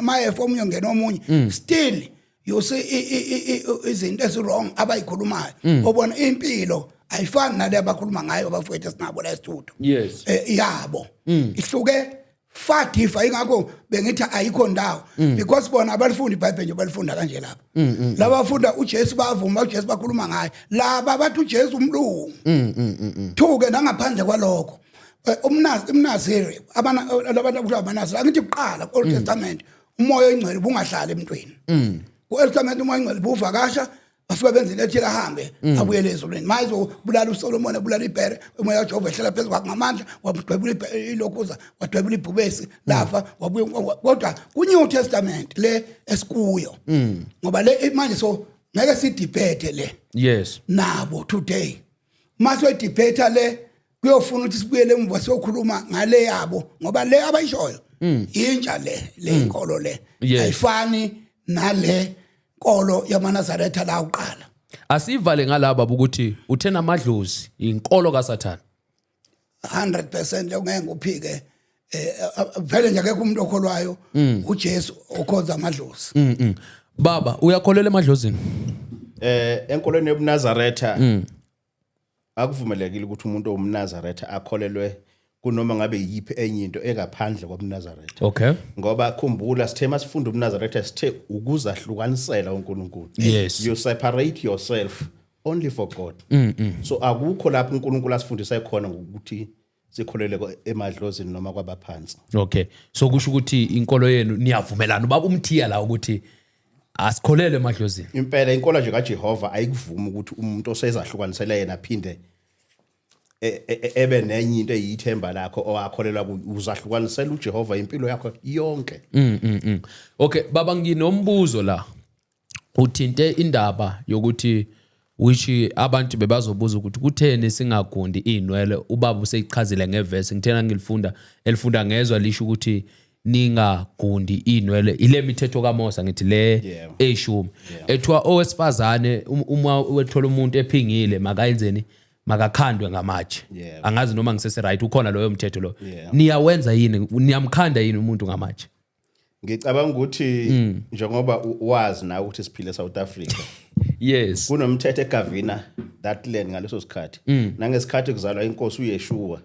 mayefa omunye ngena omunye still you see izinto ezirong abayikhulumayo obona impilo ayifani nale abakhuluma ngayo abafowethu sinabo la studio yes yabo ihluke fatifa ingakho bengithi ayikho ndawo because bona abalifundi iBhayibheli nje balifunda kanje lapha labafunda uJesu bavuma uJesu bakhuluma ngaye laba bathi uJesu umlungu thuke nangaphandle kwalokho umnaziri abantu abuhlala amanaziri angithi kuqala Old Testament umoya oyingcwele bungahlali emntwini Old Testament umoya oyingcwele buvakasha bafika benza lethi ahambe abuyele ezulwini manje ubulala uSolomon ebulala iBhere umoya kaJehova ehlala phezulu kwakhe ngamandla wabudwebula ilokhuza wadwebula ibhubesi lafa wabuye kodwa kuNew Testament le esikuyo ngoba le manje so ngeke sidebate le Yes. nabo today mase debate le kuyofuna ukuthi sibuyele emva siyokhuluma ngale yabo ngoba le abayishoyo intsha le inkolo le Yes. ayifani nale nkolo yamaNazaretha la uqala. Asivale ngalaba ukuthi uthena amadlozi inkolo kaSathane. 100% ngeke nguphike vele nje akekho umuntu okholwayo uJesu okhonza amadlozi. Baba uyakholela emadlozini? Enkolweni yobuNazaretha akuvumelekile ukuthi umuntu owumNazaretha akholelwe kunoma ngabe yipi enye into engaphandle kwabuNazaretha. Okay. Ngoba khumbula sithe masifunda ubuNazaretha sithe ukuzahlukanisela uNkulunkulu. Yes. You separate yourself only for God. So akukho lapho uNkulunkulu asifundisa khona ukuthi sikholele emadlozini noma kwabaphansi. Okay. So kusho ukuthi inkolo yenu niyavumelana ubaba umthiya la ukuthi asikholele emadlozini. Impela inkolo nje kaJehova ayikuvumi ukuthi umuntu osezahlukanisela yena aphinde ebe nenye into eyithemba lakho owakholela uzahlukanisela uJehova impilo yakho yonke. Okay, baba nginombuzo la. Uthinte indaba yokuthi which abantu bebazobuza ukuthi kutheni singagundi inwele ubaba useyichazile ngeverse ngithena ngilifunda elifunda ngezwe lisho ukuthi ningagundi inwele ile mithetho kaMosa ngithi le eshumi ethiwa owesifazane uma wethola umuntu ephingile makayenzeni makakhandwe ngamatshe angazi noma ngisese right ukhona loyo mthetho lo niyawenza yini niyamkhanda yini umuntu ngamatshe Ngicabanga ukuthi njengoba wazi na ukuthi siphile eSouth Africa yes kunomthetho eGavina that land ngaleso sikhathi nangesikhathi kuzalwa inkosi uYeshua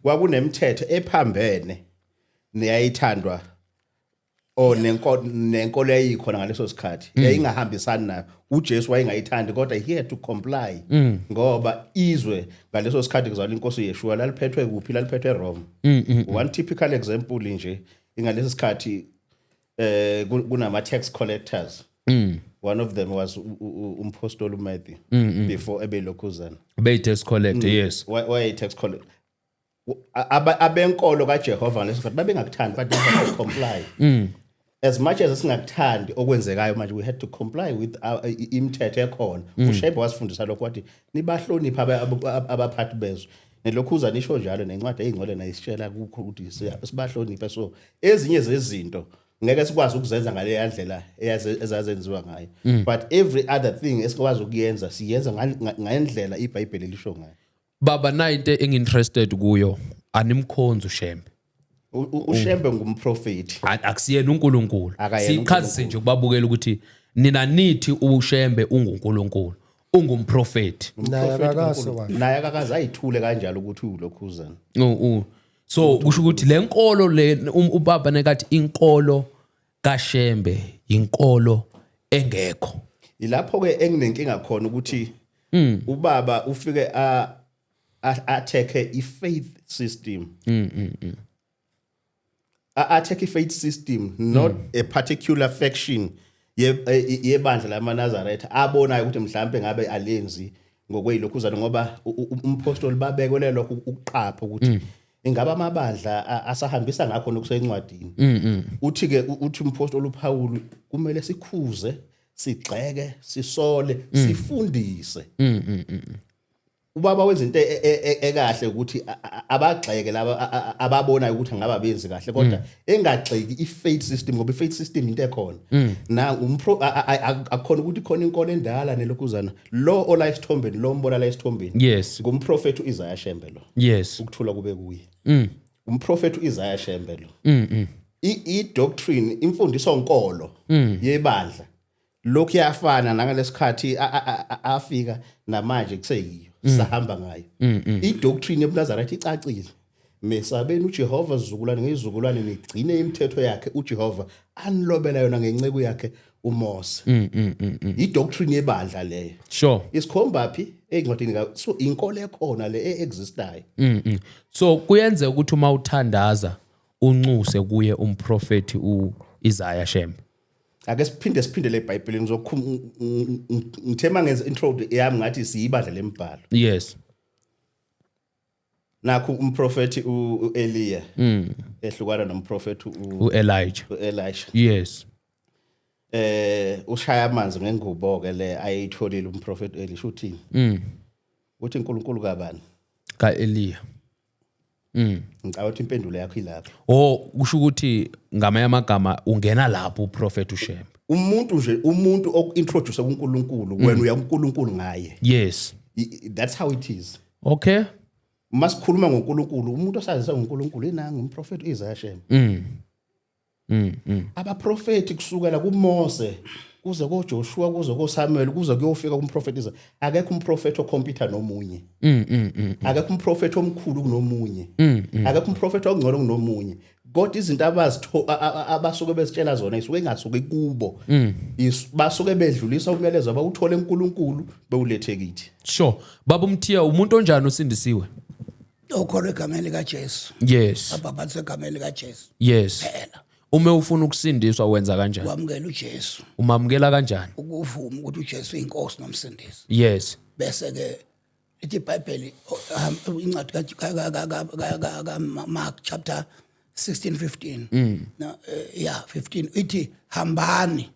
kwakunemithetho ephambene neyayithandwa nenkolo eyikhona ngaleso sikhathi yayingahambisani nayo uJesu wayengayithandi kodwa he had to comply ngoba izwe ngaleso sikhathi kuzalwa inkosi uYeshua laliphethwe kuphi laliphethwe eRome. One typical example nje ingalesi sikhathi kunama tax collectors. One of them was umpostoli Matthew before ebelokhuzana. Be tax collector yes. Why tax collector? Abenkolo kaJehova ngaleso sikhathi babengakuthandi but they had to comply. As much as singakuthandi okwenzekayo manje we had to comply with imithetho ekhona. uShebe wasifundisa lokho wathi nibahlonipha abaphathi bezwe. Nelokhuza nisho njalo nencwadi eyingcwele nayisitshela ukho ukuthi sibahloniphe so ezinye zezinto ngeke sikwazi ukuzenza ngale yandlela ezazenziwa ngayo but every other thing esikwazi ukuyenza siyenza ngendlela iBhayibheli lisho ngayo. Baba na into enginterested kuyo animkhonza uShembe. uShembe ngumprofeti Akusiyena uNkulunkulu. Sichazise nje ukubabukela ukuthi nina nithi uShembe unguNkulunkulu. Ungumprofeti. Naye akakaze ayithule kanjalo ukuthi ulokhuzana. So kusho ukuthi le nkolo le ubaba nekathi inkolo kaShembe inkolo engekho. Ilapho ke enginenkinga khona ukuthi ubaba ufike atheke ifaith system. Atheke ifaith system not a particular faction yebandla lamaNazaretha abonayo ukuthi mhlambe ngabe alenzi ngokweyilokhuzana ngoba umpostoli babekele lokho ukuqapha ukuthi ingaba amabandla asahambisa ngakho nokusencwadini. Uthi ke uthi umpostoli uPaul kumele sikhuze sigxeke sisole sifundise. Ubaba wenza into ekahle ukuthi abagxeke laba ababona ukuthi ngaba benzi kahle kodwa engagxeki ifaith system ngoba ifaith system into ekhona na akukhona ukuthi khona inkolo endala nelokhuzana lo ola isithombeni lo mbona la isithombeni Yes. ngumprofeti uIsaiah Shembe lo. Yes. Ukuthula kube kuye. Umprofeti uIsaiah Shembe lo. I-doctrine imfundiso onkolo yebandla lokhu yafana nangalesikhathi afika namanje kuseyiyo sahamba ngayo. I-doctrine yobuNazaretha icacile. Mesabeni uJehova zizukulwane ngezizukulwane nigcine imithetho yakhe uJehova anilobela yona ngenceke yakhe uMose. I-doctrine yebandla leyo. Sure. Isikhomba phi encwadini so inkolo ekhona le existayo. So kuyenza ukuthi uma uthandaza uncuse kuye umprofeti uIsaiah Shembe. Ake siphinde le eBhayibhelini ngithema ngenza intro yami ngathi siyibandla lembhalo. Yes. Nakho umprofeti uEliya ehlukana nomprofeti uElijah. uElisha. Yes. ushaya amanzi ngengubo ke le ayitholile umprofeti Elisha uthini uthi uNkulunkulu kabani ka Eliya ngicabanga ukuthi impendulo yakho ilapha kusho ukuthi ngamanye amagama ungena lapho uprofeti uShembe umuntu okintroduce kuNkulunkulu wena uya kuNkulunkulu ngaye yes that's how it is okay masikhuluma ngoNkulunkulu umuntu osazisa ngoNkulunkulu inanga umprofeti Isaiah Shembe abaprofeti kusukela kuMose kuze koJoshua kuze koSamuel kuze kuyofika kumprofeti Isaiah akekho umprofeti okhompyutha nomunye akekho umprofeti omkhulu kunomunye akekho umprofeti ongcono kunomunye God izinto abasuke bezitshela zona isuke ingasuke kubo basuke bedlulisa umyalezo abawuthole eNkulunkulu bewulethe kithi sure baba uMthiya umuntu onjani usindisiwe okholwe egameni likaJesu yes ababhathwe egameni likaJesu yes phela uma ufuna ukusindiswa wenza kanjani wamukela uJesu umamukela kanjani ukuvuma ukuthi uJesu uyinkosi nomsindisi yes bese ke ithi iBhayibheli incwadi kaMark chapter 16:15 no 15 ithi hambani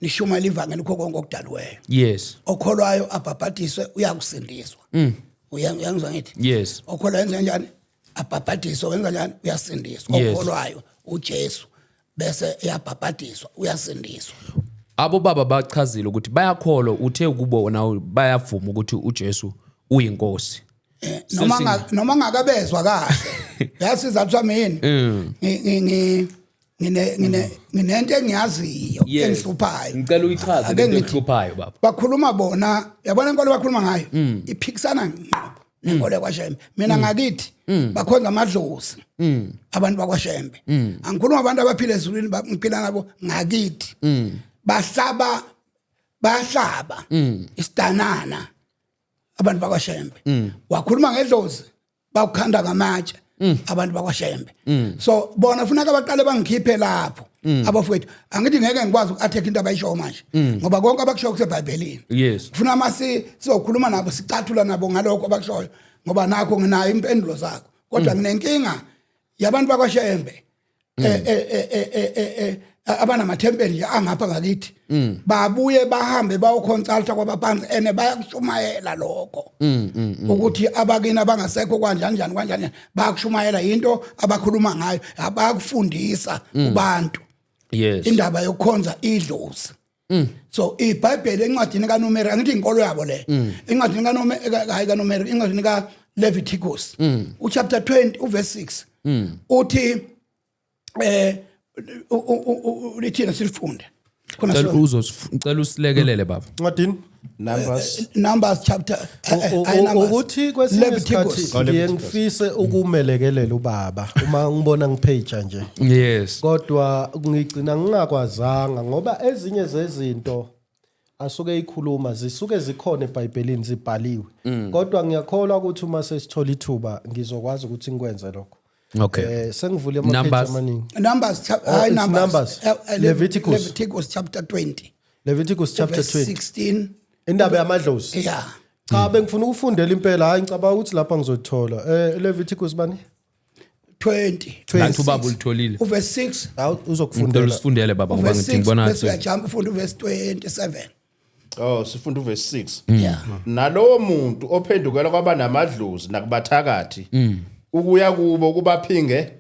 nishumayela ivangeli kho konke okudalwayo yes okholwayo abhabhadiswe uyakusindiswa uyangizwa ngithi yes okholwayo enza kanjani abhabhadiswe wenza kanjani uyasindiswa okholwayo uJesu bese eyabhabhadiswa uyasindiswa abo baba bachazile ukuthi bayakholwa uthe kubo nawo bayavuma ukuthi uJesu uyinkosi noma ngakabezwa kahle yasiza ukuthi mina nginento engiyaziyo engihluphayo ngicela uyichaze lento engihluphayo baba bakhuluma bona yabona inkolo bakhuluma ngayo iphikisana nenkolo kwaShembe mina ngakithi bakhonza amadlozi abantu bakwaShembe angikhuluma abantu abaphila ezulwini ngiphila nabo ngakithi bahlaba isidanana abantu bakwaShembe wakhuluma ngedlozi bawukhanda ngamatshe abantu bakwaShembe so bona funeka baqale bangikhiphe lapho abafowethu angithi ngeke ngikwazi ukuattack into abayisho manje ngoba konke abakusho kuseBhayibhelini yes kufuna masi sizokhuluma nabo sicathula nabo ngalokho abakushoyo ngoba nakho nginayo impendulo zakho kodwa nginenkinga yabantu bakwaShembe abanamathempeli nje angapha ngakithi babuye bahambe bayoconsulta kwabaphansi ene bayakushumayela lokho ukuthi abakini abangasekho kanjani bayakushumayela into abakhuluma ngayo abakufundisa kubantu yes indaba yokukhonza idlozi so iBhayibheli encwadini kaNumeri angithi inkolo yabo le encwadini kaNumeri encwadini kaLeviticus uchapter 20 uverse 6 uthi ulithina silifunde khona cela uzocela usilekelele baba ncwadini Numbers chapter ukuthi kwesinye isikhathi ngiye ngifise ukumelekelela ubaba uma ngibona ngipage nje yes kodwa ngigcina ngingakwazanga ngoba ezinye zezinto asuke eyikhuluma zisuke zikhona eBhayibhelini zibhaliwe kodwa ngiyakholwa ukuthi uma sesithola ithuba ngizokwazi ukuthi ngikwenze lokho okay sengivule amapage amaningi Numbers Leviticus chapter 20 Leviticus chapter 16 indaba yamadlozi yeah cha bengifuna ukufundela impela hayi ngicabanga ukuthi lapha ngizothola Leviticus bani 20 lantu baba ulitholile uverse 6 hawu uzokufundela usifundele baba ngoba ngithi ngibona bese uyajump ufunda uverse 27 sifunda uverse 6 yeah nalowo muntu ophendukela kwabanamadlozi nakubathakathi ukuya kubo kubaphinge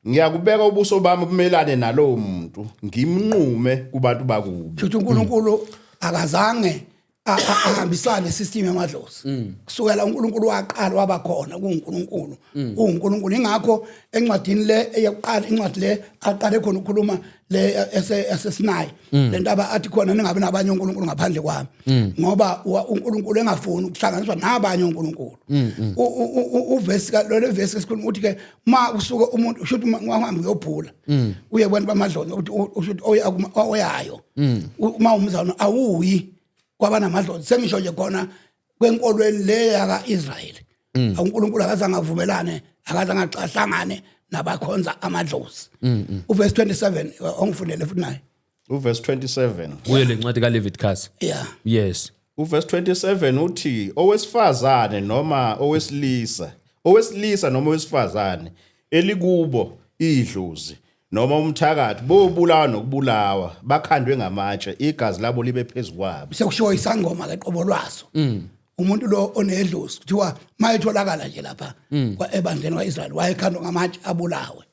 ngiyakubeka ubuso bami kumelane nalowo muntu ngimnqume kubantu bakubo futhi uNkulunkulu akazange ahambisane isystem yamadlozi kusukela uNkulunkulu waqala wabakhona kuNkulunkulu uNkulunkulu ingakho encwadini le eyokuqala incwadi le aqale khona ukukhuluma le esesinayi lentaba athi khona ningabe nabanye uNkulunkulu ngaphandle kwami ngoba uNkulunkulu engafuni ukuhlanganiswa nabanye uNkulunkulu uverse lo verse esikhuluma uthi ke ma usuke umuntu ushuthi ungahambi uyobhula uye kubantu bamadlozi ushuthi oyayo uma umzana awuyi kwabanamadlozi sengisho nje khona kwenkolweni le yakaIsrayeli uNkulunkulu akazange avumelane akazange acahlangane nabakhonza amadlozi uverse 27 ongifundele futhi naye uverse 27 uye lencwadi kaLeviticus yeah yes uverse 27 uthi owesifazane noma owesilisa noma owesifazane elikubo idlozi noma umthakathi bobulawa nokubulawa bakhandwe ngamatshe igazi labo libe phezukwabo sekushiwo isangoma ke qobo lwaso umuntu lo onedlozi kuthiwa mayitholakala nje lapha kwaebandleni kwaIsrael wayekhandwa ngamatshe abulawe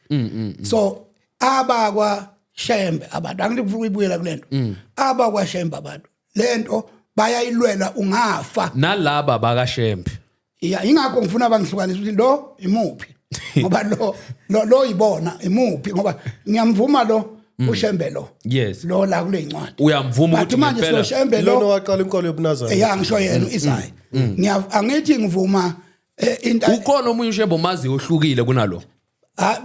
so abakwa Shembe abantu angifuna ukuyibuyela kulento abakwa Shembe abantu lento bayayilwela ungafa nalaba bakaShembe ya ingakho ngifuna abangihlukanisa ukuthi lo imuphi ngoba lo yibona imuphi ngoba ngiyamvuma lo uShembe lo yes lo la kule incwadi uyamvuma ukuthi manje ngempela uShembe lona lo waqala inkolo yobuNazareth ya ngisho yena Isaya angithi ngivuma into ukhona omunye uShembe omazi ohlukile kunalo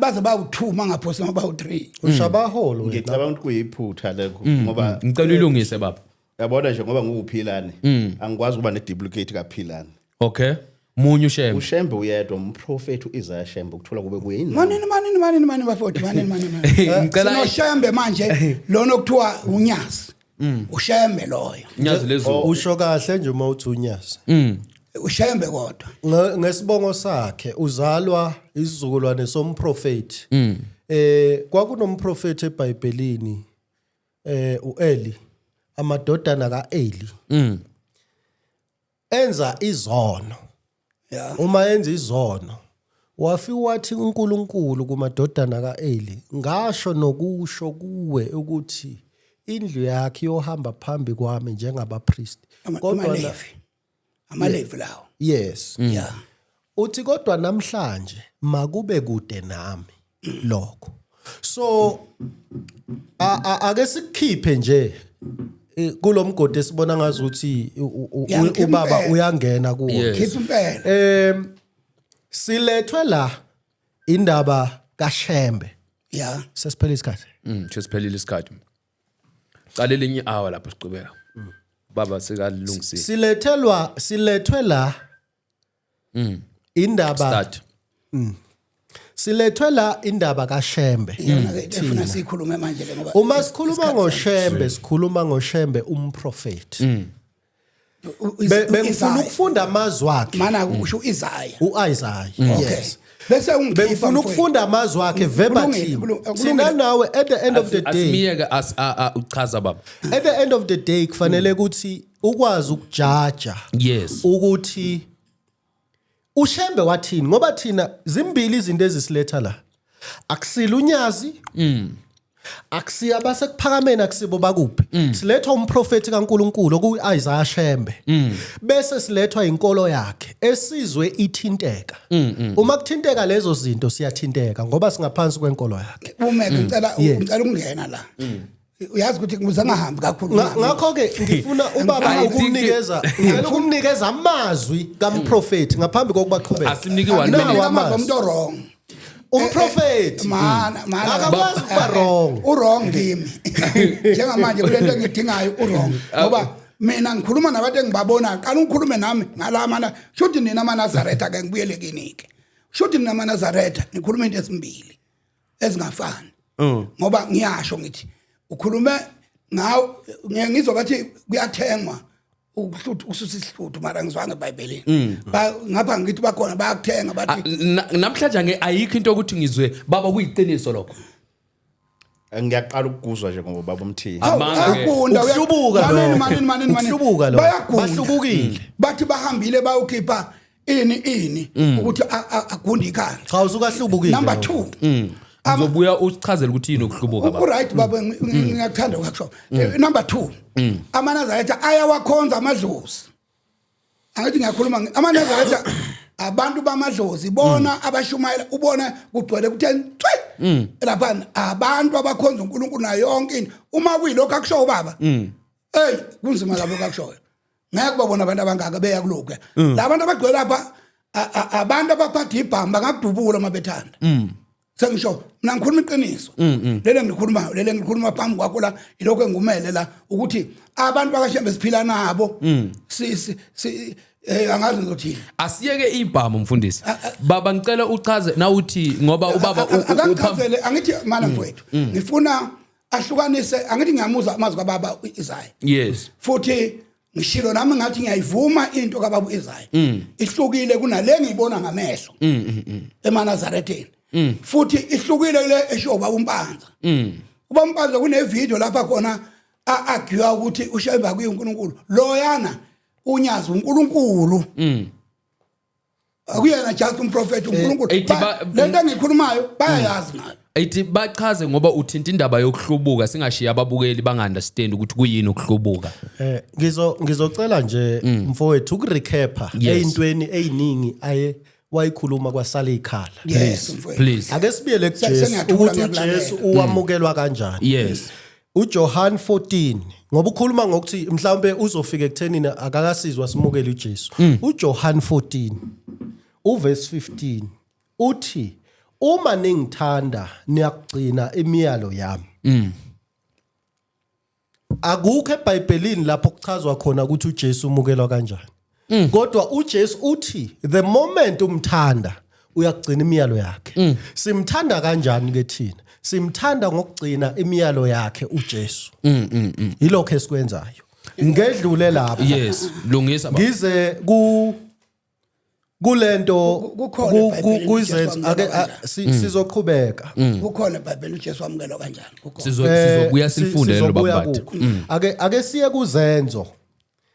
baze bawu2 mangaphose bawu3 ushabaholo ngicabanga ukuthi kuyiphutha lekho ngoba ngicela ulungise baba yabona nje ngoba nguphilani angikwazi ukuba ne duplicate kaphilani okay munye uShembe uShembe uyedwa umprofeti uIsaiah Shembe ukuthola kube kuyini manini bafowethu manini ngicela noShembe manje lona okuthiwa uNyasi uShembe loyo nyazi lezo usho kahle nje uma uthi uNyasi uShembe kodwa ngesibongo sakhe uzalwa isizukulwane somprofeti kwakunomprofeti eBhayibhelini uEli amadodana kaEli enza izono ya uma enza izono wafika wathi uNkulunkulu kumadodana kaEli ngasho nokusho kuwe ukuthi indlu yakhe yohamba phambi kwami njengabapriest kodwa amalevi lawo yes ya uthi kodwa namhlanje makube kude nami lokho so ake sikhiphe nje kulomgodi esibona ngazi ukuthi ubaba uyangena kuwo khipha impela silethwe la indaba kaShembe ya sesiphela isikhathi sesiphelile isikhathi qale linye hour lapho siqhubeka baba sikalungisile silethwe la indaba start silethwe la indaba kaShembe yona ke efuna sikhulume manje le ngoba uma sikhuluma ngoShembe sikhuluma ngoShembe umprofeti bengifuna ukufunda amazwi akhe mana usho Isaya uIsaiah yes bese ungikhipha bengifuna ukufunda amazwi akhe verbatim sina nawe at the end of the day asimiyeke uchaza baba at the end of the day kufanele ukuthi ukwazi ukujaja yes ukuthi uShembe wathini ngoba thina zimbili izinto ezisiletha la akusila unyazi akusiya basekuphakameni akusibo bakuphi silethwa umprofeti kaNkuluNkulu okuyiIsaiah Shembe bese silethwa inkolo yakhe esizwe ithinteka uma kuthinteka lezo zinto siyathinteka ngoba singaphansi kwenkolo yakhe uma ngicela ukungena la uyazi ukuthi ngizangahambi kakhulu ngakho ke ngifuna ubaba ukumnikeza amazwi kaMprofeti ngaphambi kokubaqhubeka asimniki 1 minute umuntu wrong umprofeti mana akakwazi ukuba wrong wrong kimi njengamanje kulento engidingayo wrong ngoba mina ngikhuluma nabantu engibabona qala ungikhulume nami ngalamana shothi nina amaNazaretha ke ngibuyele kinike shothi nina amaNazaretha nikhuluma into esimbili ezingafani ngoba ngiyasho ngithi ukhulume ngawo ngizwa bathi kuyathengwa ukuhluthu ususa isihluthu mara ngizwange eBhayibhelini ngapha ngithi bakhona bayakuthenga bathi namhlanje ayikho into ukuthi ngizwe baba kuyiqiniso lokho ngiyaqala ukuguzwa nje ngoba baba umthini ukuhlubuka lo bahlubukile bathi bahambile bayokhipha ini ukuthi agundi ikhanda cha usukahlubukile number 2 ngizobuya usichazele ukuthi yini ukuhlubuka baba right baba ngiyakuthanda ukusho number 2 amaNazaretha ayawakhonza amadlozi angithi ngiyakhuluma amaNazaretha abantu bamadlozi bona abashumayela ubona kugcwele kutheni lapha abantu abakhonza uNkulunkulu nayo yonke into uma kuyilokho akusho ubaba hey kunzima lapho akushoyo ngeke babona abantu abangaka beya kuloko labantu abagcwele lapha abantu abaphatha ibhamba ngakudubula mabethanda sengisho mina ngikhuluma iqiniso lele ngikhuluma phambi kwakho la ilokho engumele la ukuthi abantu bakaShembe siphila nabo angazi ngizothini asiyeke ibhamu mfundisi baba ngicela uchaze na uthi ngoba ubaba akakhazele angithi mana mfowethu ngifuna ahlukanise angithi ngiyamuza amazwi kaBaba uIsaiah yes futhi ngishilo nami ngathi ngiyayivuma into kaBaba uIsaiah ihlukile kunale ngiyibona ngamehlo eManazaretheni futhi ihlukile le esho baba uMpanza ubaba uMpanza kune video lapha khona agiwa ukuthi ushemba kuyinkulunkulu loyana unyazi uNkulunkulu akuyena just umprofeti uNkulunkulu lento engikhulumayo bayayazi nayo ayithi bachaze ngoba uthinta indaba yokuhlubuka singashiya ababukeli bangaunderstand ukuthi kuyini ukuhlubuka ngizocela nje mfowethu ukurecapa eyintweni eyiningi aye wayikhuluma kwasala ikhala please ake sibiyele kuJesu ukuthi uJesu uwamukelwa kanjani yes uJohn 14 ngoba ukhuluma ngokuthi mhlawumbe uzofika ekuthenini akakasizwa simukele uJesu uJohn 14 uverse 15 uthi uma ningithanda niyakugcina imiyalo yami akukho eBhayibhelini lapho kuchazwa khona ukuthi uJesu umukelwa kanjani kodwa uJesu uthi the moment umthanda uyakugcina imiyalo yakhe simthanda kanjani ke thina simthanda ngokugcina imiyalo yakhe uJesu yilokho esikwenzayo ngedlule lapha yes lungisa ngize kulento kuzenza ake sizoqhubeka kukhona eBhayibhelini uJesu wamukelwa kanjani sizobuya sifunde lo babathu ake siye kuzenzo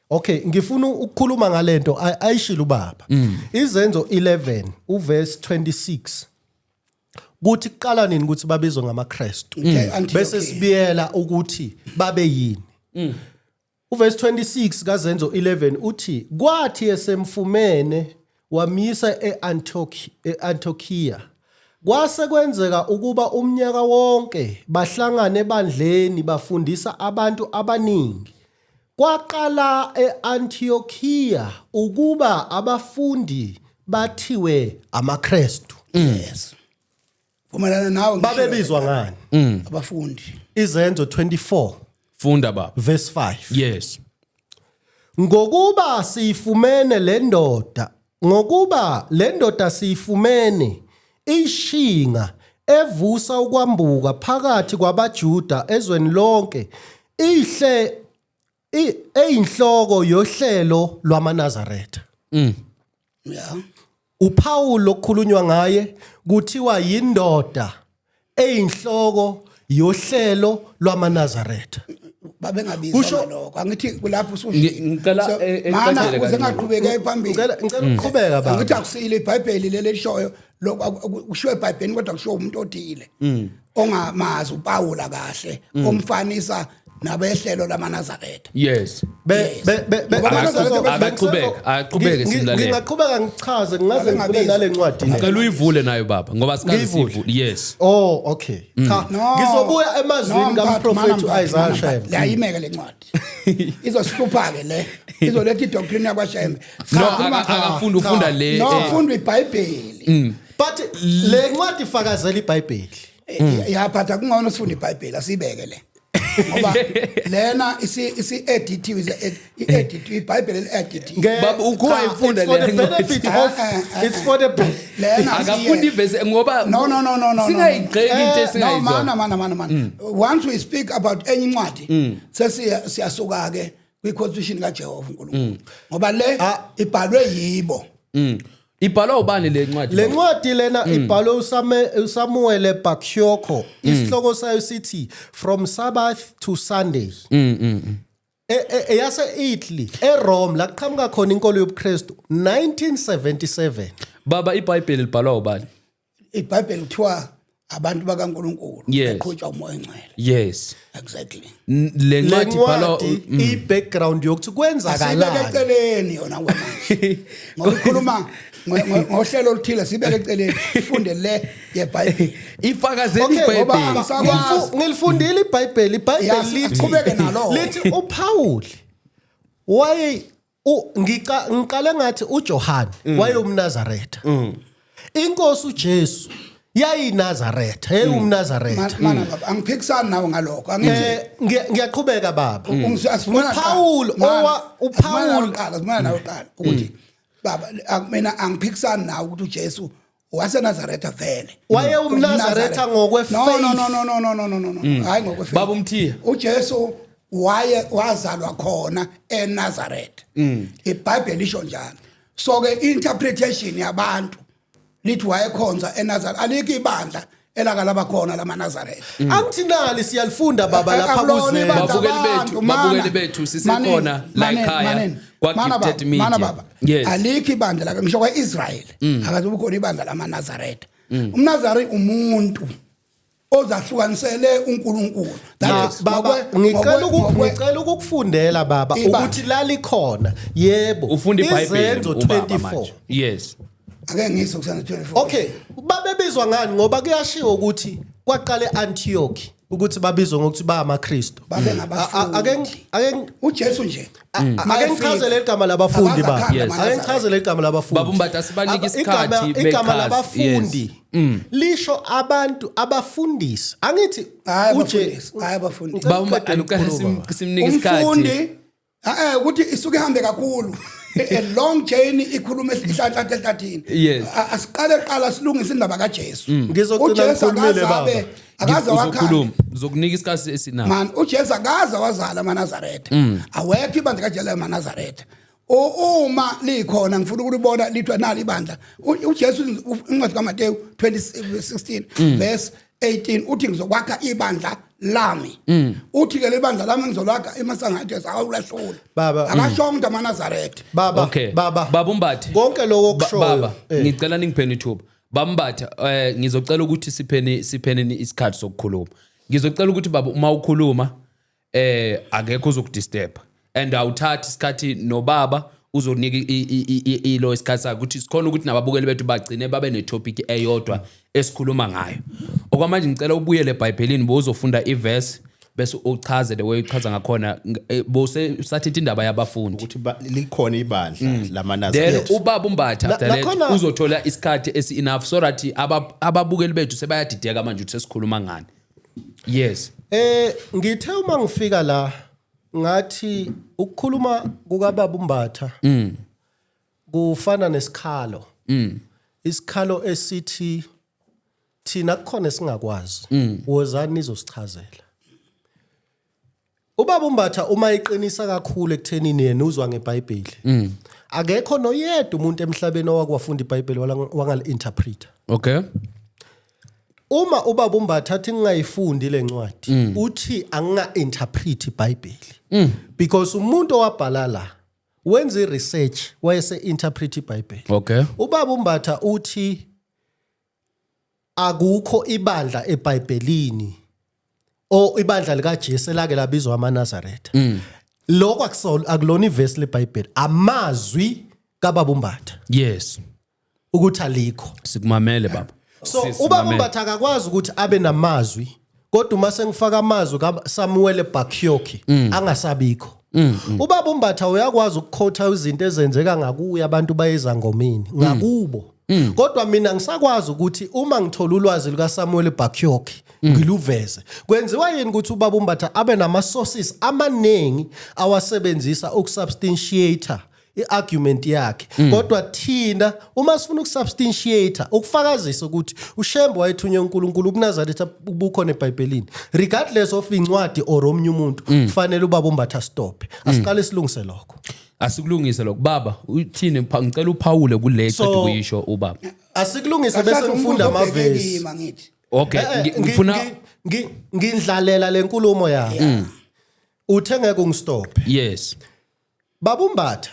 okay ngifuna ukukhuluma ngalento ayishilo ubaba izenzo 11 uverse 26 kuthi kuqala nini ukuthi babizwe ngamaKristu bese sibiyela ukuthi babe yini uverse 26 kazenzo 11 uthi kwathi esemfumene wamisa eAntiochia kwase kwenzeka ukuba umnyaka wonke bahlangane ebandleni bafundisa abantu abaningi kwaqala eAntiochia ukuba abafundi bathiwe amaKristu yes vumelana nawe babebizwa ngani abafundi izenzo 24 funda baba verse 5 yes ngokuba siyifumene lendoda siyifumene ishinga evusa ukwambuka phakathi kwabaJuda ezweni lonke ihle eyinhloko yohlelo lwamaNazaretha yeah uPaul okukhulunywa ngaye kuthiwa yindoda eyinhloko yohlelo lwamaNazaretha babengabizwa lokho angithi kulapho ngicela mana uzengaqhubeka phambili ngicela ukuqhubeka baba angithi akusile iBhayibheli leli lishoyo kushiwo eBhayibhelini kodwa kushiwo umuntu othile ongamazi uPaul kahle omfanisa nabehlelo lamaNazaretha yes aqhubeke simlalele ngingaqhubeka ngichaze ngaze ngivule nale ncwadi ngicela uyivule nayo baba ngoba sikaze sivule yes oh okay cha ngizobuya emazwini kaMprofeti uIsaiah Shembe layimeke le ncwadi izosihlupha ke le izoletha idoctrine yakwaShembe akafunda ufunda le ufunda iBhayibheli but le ncwadi ifakazela iBhayibheli yaphatha kungcono sifunda iBhayibheli asibeke le ngoba lena isi-edithiwe i-edithiwe iBhayibheli edithiwe baba ukho ifunda le it's for the lena akafunda ivese ngoba no singayigqeki into esingayizwa mana once we speak about enye incwadi siyasuka ke kwi-constitution kaJehova uNkulunkulu ngoba le ibhalwe yibo ibhalwa ubani le ncwadi le ncwadi lena ibhalwe uSamuel Bakhyoko isihloko sayo sithi from Sabbath to Sunday yase Italy eRome la qhamuka khona inkolo yobuKristu 1977 baba iBhayibheli libhalwa ubani iBhayibheli kuthiwa abantu bakaNkulunkulu eqhutshwa umoya engcwele yes exactly le ncwadi ibhalwa i-background yokuthi kwenzakalani sibeke eceleni yona kwamanje ngoba ikhuluma ngohlelo oluthile sibeke eceleni sifunde le yeBhayibheli ifakazela iBhayibheli ngilifundile iBhayibheli liqhubeke nalo lithi uPaul waye ngiqale ngathi uJohn waye umNazaretha inkosi uJesu yayinazaretha umNazaretha mana baba angiphikisani nawe ngalokho angithi ngiyaqhubeka baba uPaul uPaul simana nawe qala ukuthi baba mina angiphikisani nawe ukuthi uJesu waseNazaretha vele waye umNazaretha ngokwefaith no hayi ngokwefaith baba umthiya uJesu wazalwa khona eNazaretha iBhayibheli lisho njalo so ke interpretation yabantu lithi wayekhonza eNazareth alikho ibandla elakalaba khona lamaNazaretha Angithinali siyalifunda baba lapha kuze babukeli bethu sisekhona la ekhaya kwa-Gifted Media. baba Yes. alikho ibandla la ngisho kwaIsrael akaze kukhona ibandla lamaNazaretha umNazari umuntu ozahlukanisele uNkulunkulu baba ngicela ukukufundela baba ukuthi lalikhona yebo ufunda iBhayibheli Izenzo ubaba 24 manje. Yes. ake ngiso kusana 24 Okay babebizwa ngani ngoba kuyashiwo ukuthi kwaqale Antioch ukuthi babizwe ngokuthi ba amaKristu babe ngabafundi ake uJesu nje ake ngichazele igama labafundi baba Yes. ake ngichazele igama labafundi Baba Mbatha sibanike isikhathi igama bechaze. labafundi lisho abantu abafundisi angithi abafundi Baba Mbatha alukane simnike isikhathi. umfundi ukuthi isuke ihambe kakhulu a long journey ikhuluma esihlahla ehlathini Yes. asiqale qala silungise indaba kaJesu ngizogcina ngikhulumile baba akaza wakhuluma Uzokunika isikhathi esinako. man uJesu akaza wazala amaNazaretha awekho ibandla kaJesu amaNazaretha uma likhona ngifuna ukulibona lithwa nali ibandla uJesu incwadi kaMateyu 20:16 verse 18 uthi ngizokwakha ibandla lami uthi ke lebandla lami ngizolakha emasango athi awulahlula Baba, akashonga amaNazaretha baba Okay. baba Baba Mbatha. konke lokho kushoyo Baba, ngicela ningipheni ithuba. Baba Mbatha, ngizocela ukuthi sipheni isikhathi sokukhuluma. Ngizocela ukuthi baba uma ukhuluma akekho uzokudisturb. And awuthathi isikhathi nobaba uzonika ilo isikhathi sakhe ukuthi sikhona ukuthi nababukeli bethu bagcine babe netopic eyodwa esikhuluma ngayo. Okwamanje ngicela ubuyele eBhayibhelini bozofunda iverse bese uchaze the way uchaza ngakhona bose usathethe indaba yabafundi ukuthi likhona ibandla then lamaNazaretha ubaba Mbatha after that uzothola isikhathi enough so that ababukeli bethu sebayadideka manje ukuthi sesikhuluma ngani. Yes. ngithe uma ngifika la ngathi ukukhuluma kukaBaba Mbatha kufana nesikhalo isikhalo esithi thina kukhona singakwazi wozani nizosichazela uBaba Mbatha uma iqinisa kakhulu ekuthenini yena uzwa ngeBhayibheli akekho noyedwa umuntu emhlabeni owakwafunda iBhayibheli wangaliinterpreter. Okay. Uma uBaba Mbatha athi ngingayifundi lencwadi uthi anginga interpret iBhayibheli because umuntu owabhala la wenza research wayese interpret iBhayibheli. Okay. uBaba Mbatha uthi akukho ibandla eBhayibhelini o ibandla likaJesu lake labizwa amaNazaretha lokho akulona iverse leBhayibheli amazwi kaBaba Mbatha Yes. ukuthi alikho Sikumamele baba. so uBaba Mbatha akakwazi ukuthi abe namazwi kodwa uma sengifaka amazwi kaSamuel eBakyoki angasabikho uBaba Mbatha uyakwazi ukukhotha izinto ezenzeka ngakuye abantu bayeza ngomini ngakubo kodwa mina ngisakwazi ukuthi uma ngithola ulwazi likaSamuel eBakyoki ngiluveze kwenziwa yini ukuthi uBaba Mbatha abe nama sources amaningi awasebenzisa ukusubstantiate iargument yakhe kodwa thina uma sifuna ukusubstantiate ukufakazisa ukuthi uShembe wayethunywe uNkulunkulu kuNazaretha ubukhona eBhayibhelini regardless of incwadi or omnye umuntu kufanele uBaba Mbatha stop asiqale silungise lokho Asikulungise lokho baba uthini ngicela uPaul kule cede kuyisho ubaba. Asikulungise bese ngifunda amavesi Okay ngifuna ngindlalela lenkulumo yakho uthe ngeke ungistop. Yes. Baba Mbatha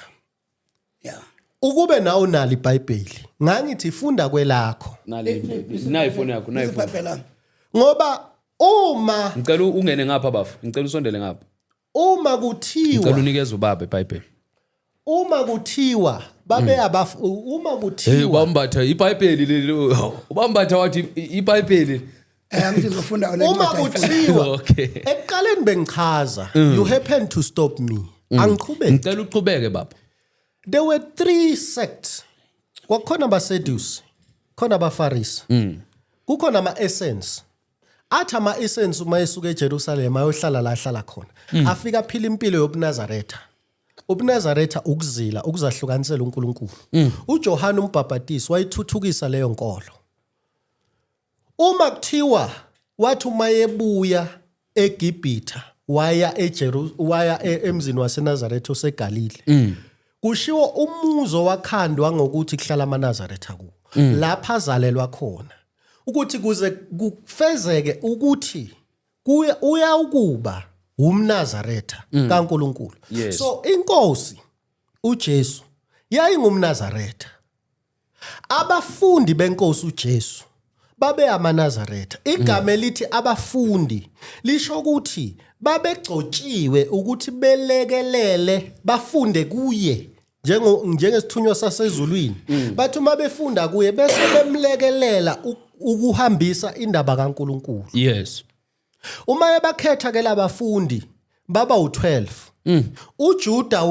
yeah ukube nawo nali iBhayibheli ngangithi ifunda kwelakho nayi phone yakho nayi phone ngoba uma ngicela ungene ngapha bafu ngicela usondele ngapha uma kuthiwa ngicela unikeze ubaba eBhayibheli uma kuthiwa babe uma kuthiwa ubambatha iBhayibheli leli ubambatha wathi iBhayibheli ngithi ngizofunda uma kuthiwa Okay. ekuqaleni bengichaza you happen to stop me angiqhubeke ngicela uqhubeke baba. there were 3 sects kwakhona abaSedusi khona abaFarisi kukhona ama-essence athi ama-essence uma esuka eJerusalem ayohlala la ahlala khona afika phila impilo yobuNazaretha ubuNazaretha ukuzila ukuzahlukanisela uNkulunkulu uJohane uMbhaphatisi wayithuthukisa leyo nkolo uma kuthiwa wathi uma yebuya eGibhitha waya emzini waseNazaretha oseGalile kushiwo umuzo wakhandwa ngokuthi kuhlala amaNazaretha kuwo lapha azalelwa khona ukuthi kuze kufezeke ukuthi uya ukuba umNazaretha kaNkuluNkulu. Yes. So inkosi uJesu yayingumNazaretha. Abafundi benkosi uJesu babe amaNazaretha. Igama elithi abafundi lisho ukuthi babegcotshiwe ukuthi belekelele bafunde kuye njengesithunywa sasezulwini. Bathi uma befunda kuye bese bemlekelela ukuhambisa indaba kaNkuluNkulu. Yes. Uma ebakhetha ke labafundi baba u12. uJuda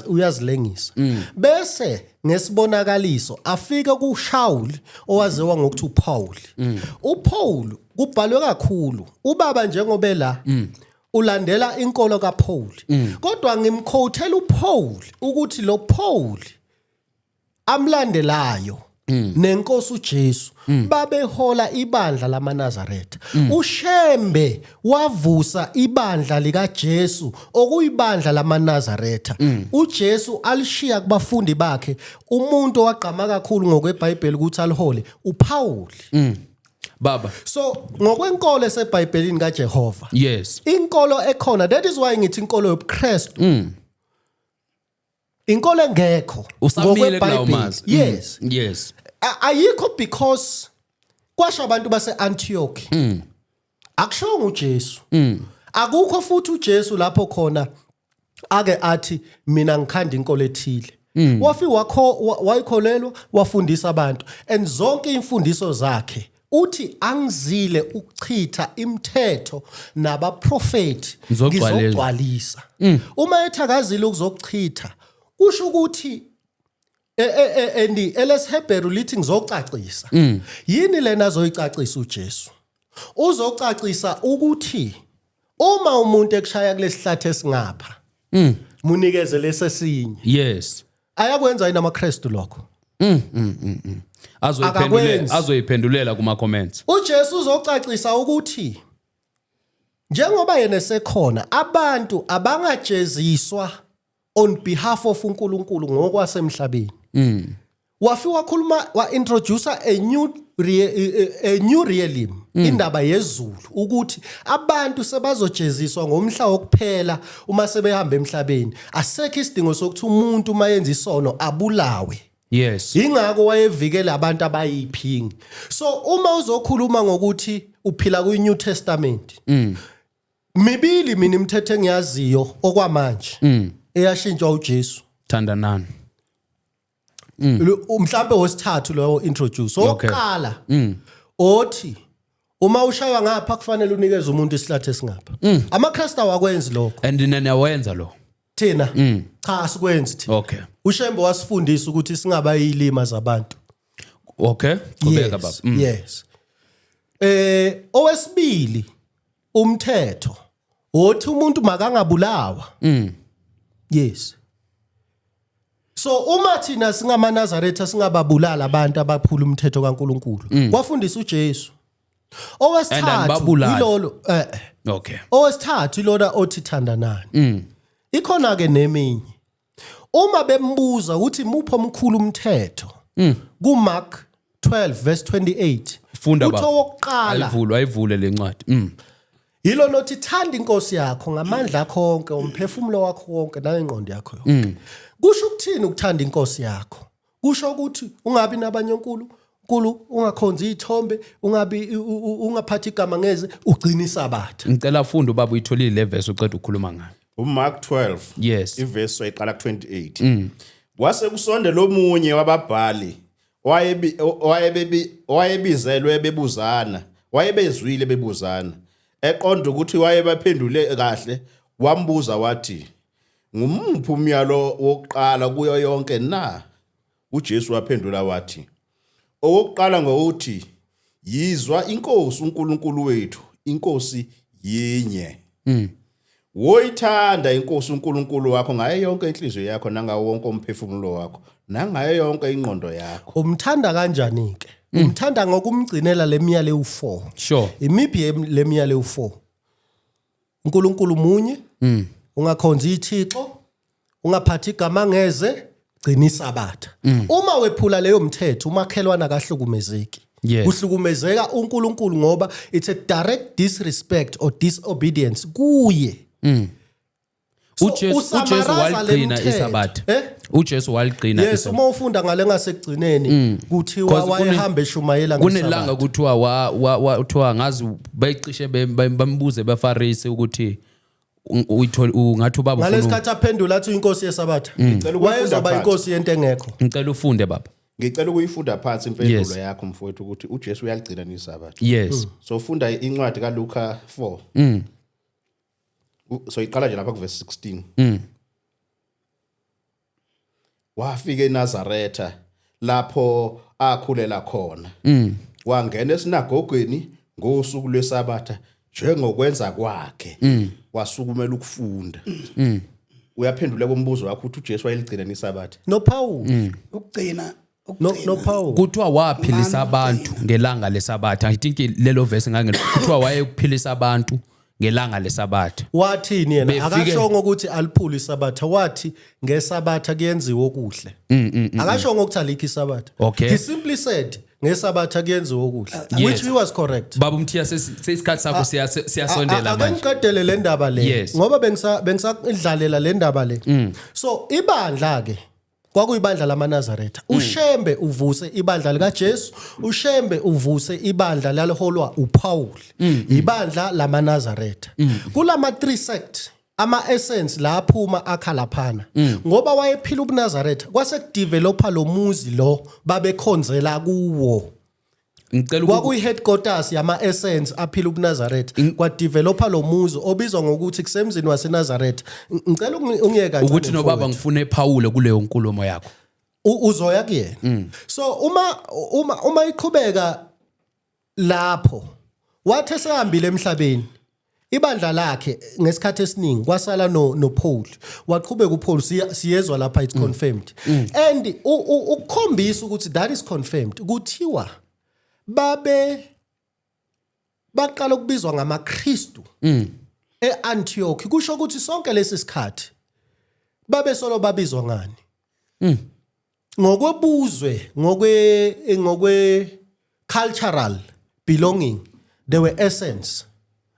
uyazilengisa. Bese ngesibonakaliso afike kuShawuli owaziwa ngokuthi uPaul. uPaul kubhalwe kakhulu ubaba njengoba la ulandela inkolo kaPaul. Kodwa ngimquotela uPaul ukuthi lo Paul amlandelayo nenkosi uJesu babehola ibandla lamaNazaretha. uShembe wavusa ibandla likaJesu okuyibandla lamaNazaretha. uJesu alishiya kubafundi bakhe umuntu owagqama kakhulu ngokweBhayibheli ukuthi alihole uPaul. Baba. So ngokwenkolo eseBhayibhelini kaJehova. Yes. Inkolo ekhona, that is why ngithi inkolo yobuKristu. Inkolo engekho Usamile kulawo mazi. Yes. Yes. Ayikho because kwasho abantu base-Antioch. Akushongo uJesu. Akukho futhi uJesu lapho khona ake athi mina ngikhanda inkolo ethile. Wafika wayikholelwa wafundisa abantu and zonke imfundiso zakhe uthi angizile ukuchitha imithetho nabaprofeti ngizogcwalisa. Uma ethakazile ukuzochitha kusho ukuthi elesHebheru lithi ngizocacisa. Yini lena azoyicacisa uJesu? Uzocacisa ukuthi uma umuntu ekushaya kulesihlathi esingapha munikeze lesesinye. Yes. Ayakwenza yini amaKristu lokho? Azoyiphendulela kuma comments. uJesu uzocacisa ukuthi njengoba yena esekhona abantu abangajeziswa on behalf of uNkulunkulu ngokwasemhlabeni. Wafika wakhuluma introduce a new realm, indaba yezulu ukuthi abantu sebazojeziswa ngomhla wokuphela uma sebehamba emhlabeni. Asekho isidingo sokuthi umuntu mayenza isono abulawe. Yes. Ingakho wayevikela abantu abayiphingi. So uma uzokhuluma ngokuthi uphila kuNew Testament, mibili mina imithetho engiyaziyo okwamanje eyashintshwa uJesu. Thandanani. Mhlambe wesithathu lo introduce. Oqala othi uma ushaywa ngapha kufanele unikeze umuntu isihlathi esingapha. AmaKristu awakwenzi lokho. And nina wenza lo. Thina cha asikwenzi thina. Okay. uShembe wasifundisa ukuthi singaba yilima zabantu. Okay. Qhubeka baba. Yes. Owesibili umthetho othi umuntu makangabulawa. Yes. So uma thina singamaNazaretha singababulala abantu abaphula umthetho kaNkuluNkulu. Kwafundisa uJesu. Owesithathu ilolo Okay. Owesithathu ilona othi thandanani. Ikhona ke neminye. Uma bembuza ukuthi mupho omkhulu umthetho kuMark 12 verse 28. Funda baba. Uthowokuqala. Ayivule lencwadi. Yilo nothi thanda inkosi yakho ngamandla akho onke, umphefumulo wakho wonke nangengqondo yakho yonke. Kusho ukuthini ukuthanda inkosi yakho? Kusho ukuthi ungabi nabanye uNkulunkulu, ungakhonza izithombe, ungaphathi igama ngeze, ugcina isabatha. Ngicela funda ubaba uyitholile le verse uqeda ukukhuluma ngayo. uMark 12 Yes. iverse wayiqala ku28. Kwase kusondela omunye wababhali wayebizelwe bebuzana, wayebezwile bebuzana. Eqonda ukuthi wayebaphendule kahle, wambuza wathi, ngumuphi umyalo wokuqala kuyo yonke na? uJesu waphendula wathi, owokuqala ngokuthi yizwa inkosi uNkulunkulu wethu, inkosi yinye. Woyithanda inkosi uNkulunkulu wakho ngayo yonke inhliziyo yakho nangawo wonke umphefumulo wakho nangayo yonke ingqondo yakho. Umthanda kanjani ke? Umthanda ngokumgcinela lemiyale u4. Sure. Imiphi lemiyale u4? uNkulunkulu munye, ungakhonza iThixo, ungaphathi igama ngeze, gcina isabatha. Uma wephula leyo mthetho umakhelwana akahlukumezeki. Yes. Uhlukumezeka uNkulunkulu ngoba it's a direct disrespect or disobedience kuye. uJesu waligcina isabatha. uJesu waligcina isabatha. Yes, uma ufunda ngale ngasekugcineni kuthiwa wayehamba eshumayela ngesabatha. Kunelanga kuthiwa wathiwa ngazi bayicishe bambuze beFarisi ukuthi ungathi ubaba ufuna ngalesikhathi aphendula athi inkosi yesabatha. Wayezoba inkosi yento engekho. Ngicela ufunde baba. Ngicela ukuyifunda phansi impendulo yakho mfowethu ukuthi uJesu uyaligcina nisabatha. Yes. So funda incwadi kaLuka 4. So iqala nje lapha kuverse 16. Wafika eNazaretha lapho akhulela khona. Wangena esinagogweni ngosuku lwesabatha njengokwenza kwakhe. Wasukumela ukufunda. Uyaphendula kombuzo wakho ukuthi uJesu wayeligcina nisabatha. No Paul. Ukugcina No Paul. Kuthiwa waphilisa abantu ngelanga lesabatha. I think lelo verse ngangena kuthiwa wayekuphilisa abantu ngelanga lesabatha. Wathini yena akashongo ukuthi aliphula isabatha, wathi ngesabatha kuyenziwa okuhle. Akashongo ukuthi alikho isabatha. Okay. He simply said ngesabatha kuyenziwa okuhle, which he was correct. Baba Mthiya sesikhathi sakho siyasondela manje. Akangiqedele le ndaba le ngoba bengisadlalela le ndaba le. So ibandla ke kwakuyibandla lamaNazaretha. Ushembe uvuse ibandla likaJesu, ushembe uvuse ibandla laliholwa uPaul. Ibandla lamaNazaretha. Kulama 3 sect ama essence la aphuma akhalaphana. Ngoba wayephila ubuNazaretha kwase kudevelopa lo muzi lo babekhonzela kuwo. Ngicela kwakuyi headquarters yama essence aphila ubuNazaretha kwa developa lo muzi obizwa ngokuthi kusemzini waseNazaretha. Ngicela ungiyeka ukuthi nobaba ngifune ePaul kuleyo nkulumo yakho. Uzoya kuyena. So uma iqhubeka lapho wathi esehambile emhlabeni ibandla lakhe ngesikhathi esiningi kwasala no Paul waqhubeka uPaul siyezwa lapha it's confirmed. And ukukhombisa ukuthi that is confirmed kuthiwa baqala ukubizwa ngamaKristu eAntioch. Kusho ukuthi sonke lesi sikhathi babe solo babizwa ngani? Ngokwebuzwe, ngokwe cultural belonging, they were essence.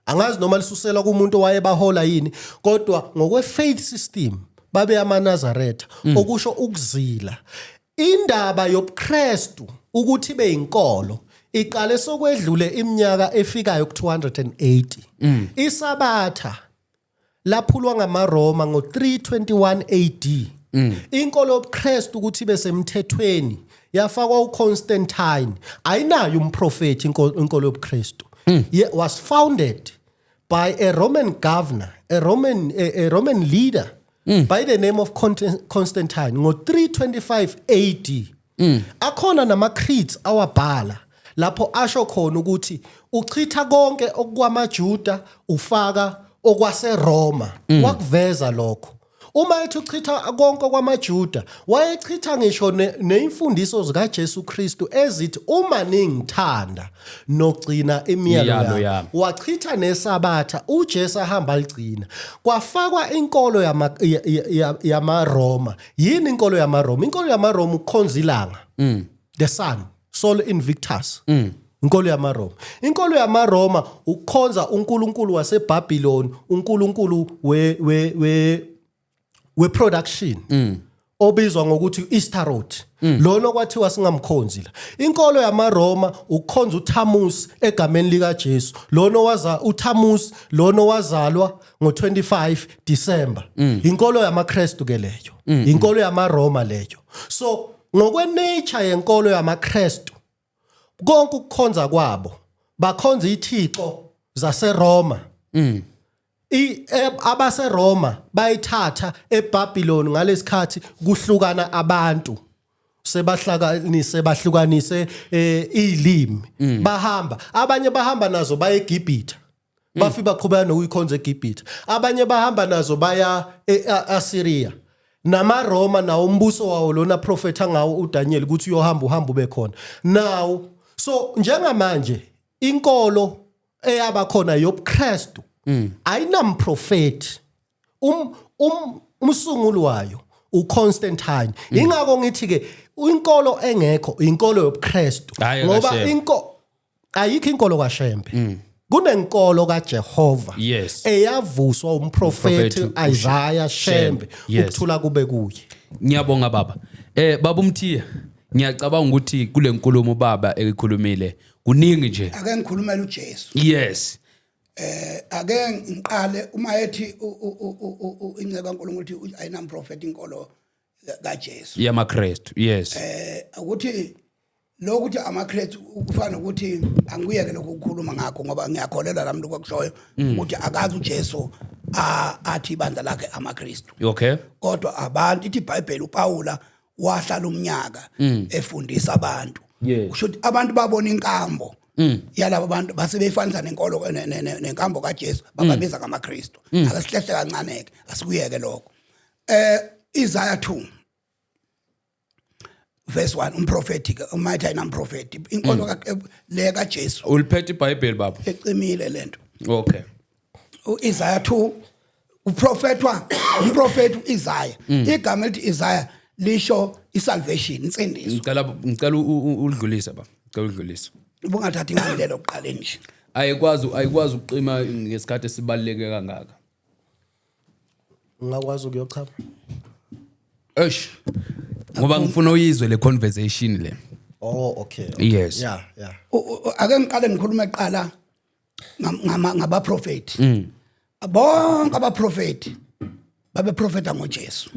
Angazi noma lisusela kumuntu owayebahola yini, kodwa ngokwe faith system babe amaNazaretha, okusho ukuzila. Indaba yobuKristu ukuthi beyinkolo iqale sokwedlule iminyaka efikayo ku280. Isabatha laphulwa ngamaRoma ngo321 AD. Inkolo yobuKristu ukuthi besemthethweni yafakwa uConstantine. Ayinayo umprofeti inkolo yobuKristu. Was founded by a Roman governor, a Roman leader by the name of Constantine ngo325 AD. Akhona nama-creeds awabhala lapho asho khona ukuthi uchitha konke okwamaJuda ufaka okwaseRoma. Wakuveza lokho. Uma ethi uchitha konke kwamaJuda wayechitha ngisho neimfundiso zikaJesu Kristu ezithi uma ningithanda nogcina imiyalo yami. Wachitha nesabatha uJesu ahamba aligcina. Kwafakwa inkolo yamaRoma. Yini inkolo yamaRoma? Inkolo yamaRoma ukukhonza ilanga. The sun, Sol Invictus. Inkolo yamaRoma. Inkolo yamaRoma ukukhonza uNkulunkulu waseBabylon, uNkulunkulu we-production obizwa ngokuthi u-Astaroth. Lona kwathiwa singamkhonzi la. Inkolo yamaRoma ukukhonza uThamus egameni likaJesu. Lona waza uThamus, lona wazalwa ngo25 December. Inkolo yamaKristu ke leyo. Inkolo yamaRoma leyo. So ngokwenature yenkolo yamaKristu konke ukukhonza kwabo bakhonza ithixo zaseRoma. AbaseRoma bayithatha eBabylon ngalesikhathi kuhlukana abantu sebahlukanise ilimi bahamba abanye bahamba nazo baya eGibhithe bafika baqhubeka nokuyikhonza eGibhithe abanye bahamba nazo baya eAsyria namaRoma nawo umbuso wawo lona prophet ngawo uDaniel ukuthi uyohamba bekhona now. So njengamanje inkolo eyaba khona yobuKristu ayinamprofeti umsunguli wayo uConstantine. Ingakho ngithi ke inkolo engekho inkolo yobuKristu Hhayi, ngoba kaShembe. ayikho inkolo kaShembe. Kunenkolo kaJehova Yes. eyavuswa umprofeti Umprofethi Isaiah Shembe Yes. ukuthula kube kuye. Ngiyabonga baba. Baba Umthiya, ngiyacabanga ukuthi kule nkulumo baba ekhulumile kuningi nje. ake ngikhulumela uJesu Yes. ake ngiqale uma ethi inceba kaNkulunkulu ukuthi ayinamprofeti inkolo kaJesu YamaKristu. Yes. ukuthi lokuthi amaKristu kufana ukuthi angiyeke lokho ukukhuluma ngakho ngoba ngiyakholelwa nami lokushoyo ukuthi akazi uJesu athi ibandla lakhe amaKristu. Okay. Kodwa abantu ithi iBhayibheli uPaula wahlala umnyaka efundisa abantu. Kusho ukuthi abantu babona inkambo yalabo bantu base beyifanisa nenkolo nenkambo kaJesu bababiza ngamaKristu. Akasihlehle kancane ke asikuyeke lokho. Isaiah 2 verse 1 umprofeti umathi ayinamprofeti inkolo le kaJesu Uliphethe iBhayibheli baba. ecimile lento. Okay. Isaiah 2 umprofeti uIsaiah igama elithi Isaiah lisho isalvation insindiso. Ngicela udlulise baba. Ngicela udlulise. Ubungathathi ngandlela oqaleni nje. Ayikwazi ukuqima ngesikhathi esibaluleke kangaka. Ungakwazi ukuyochama. Eish. Ngoba ngifuna uyizwe le conversation le. Oh okay. Yes. Yeah. Ake ngiqale ngikhuluma eqala ngabaprofeti. Bonke abaprofeti babeprofeta ngoJesu.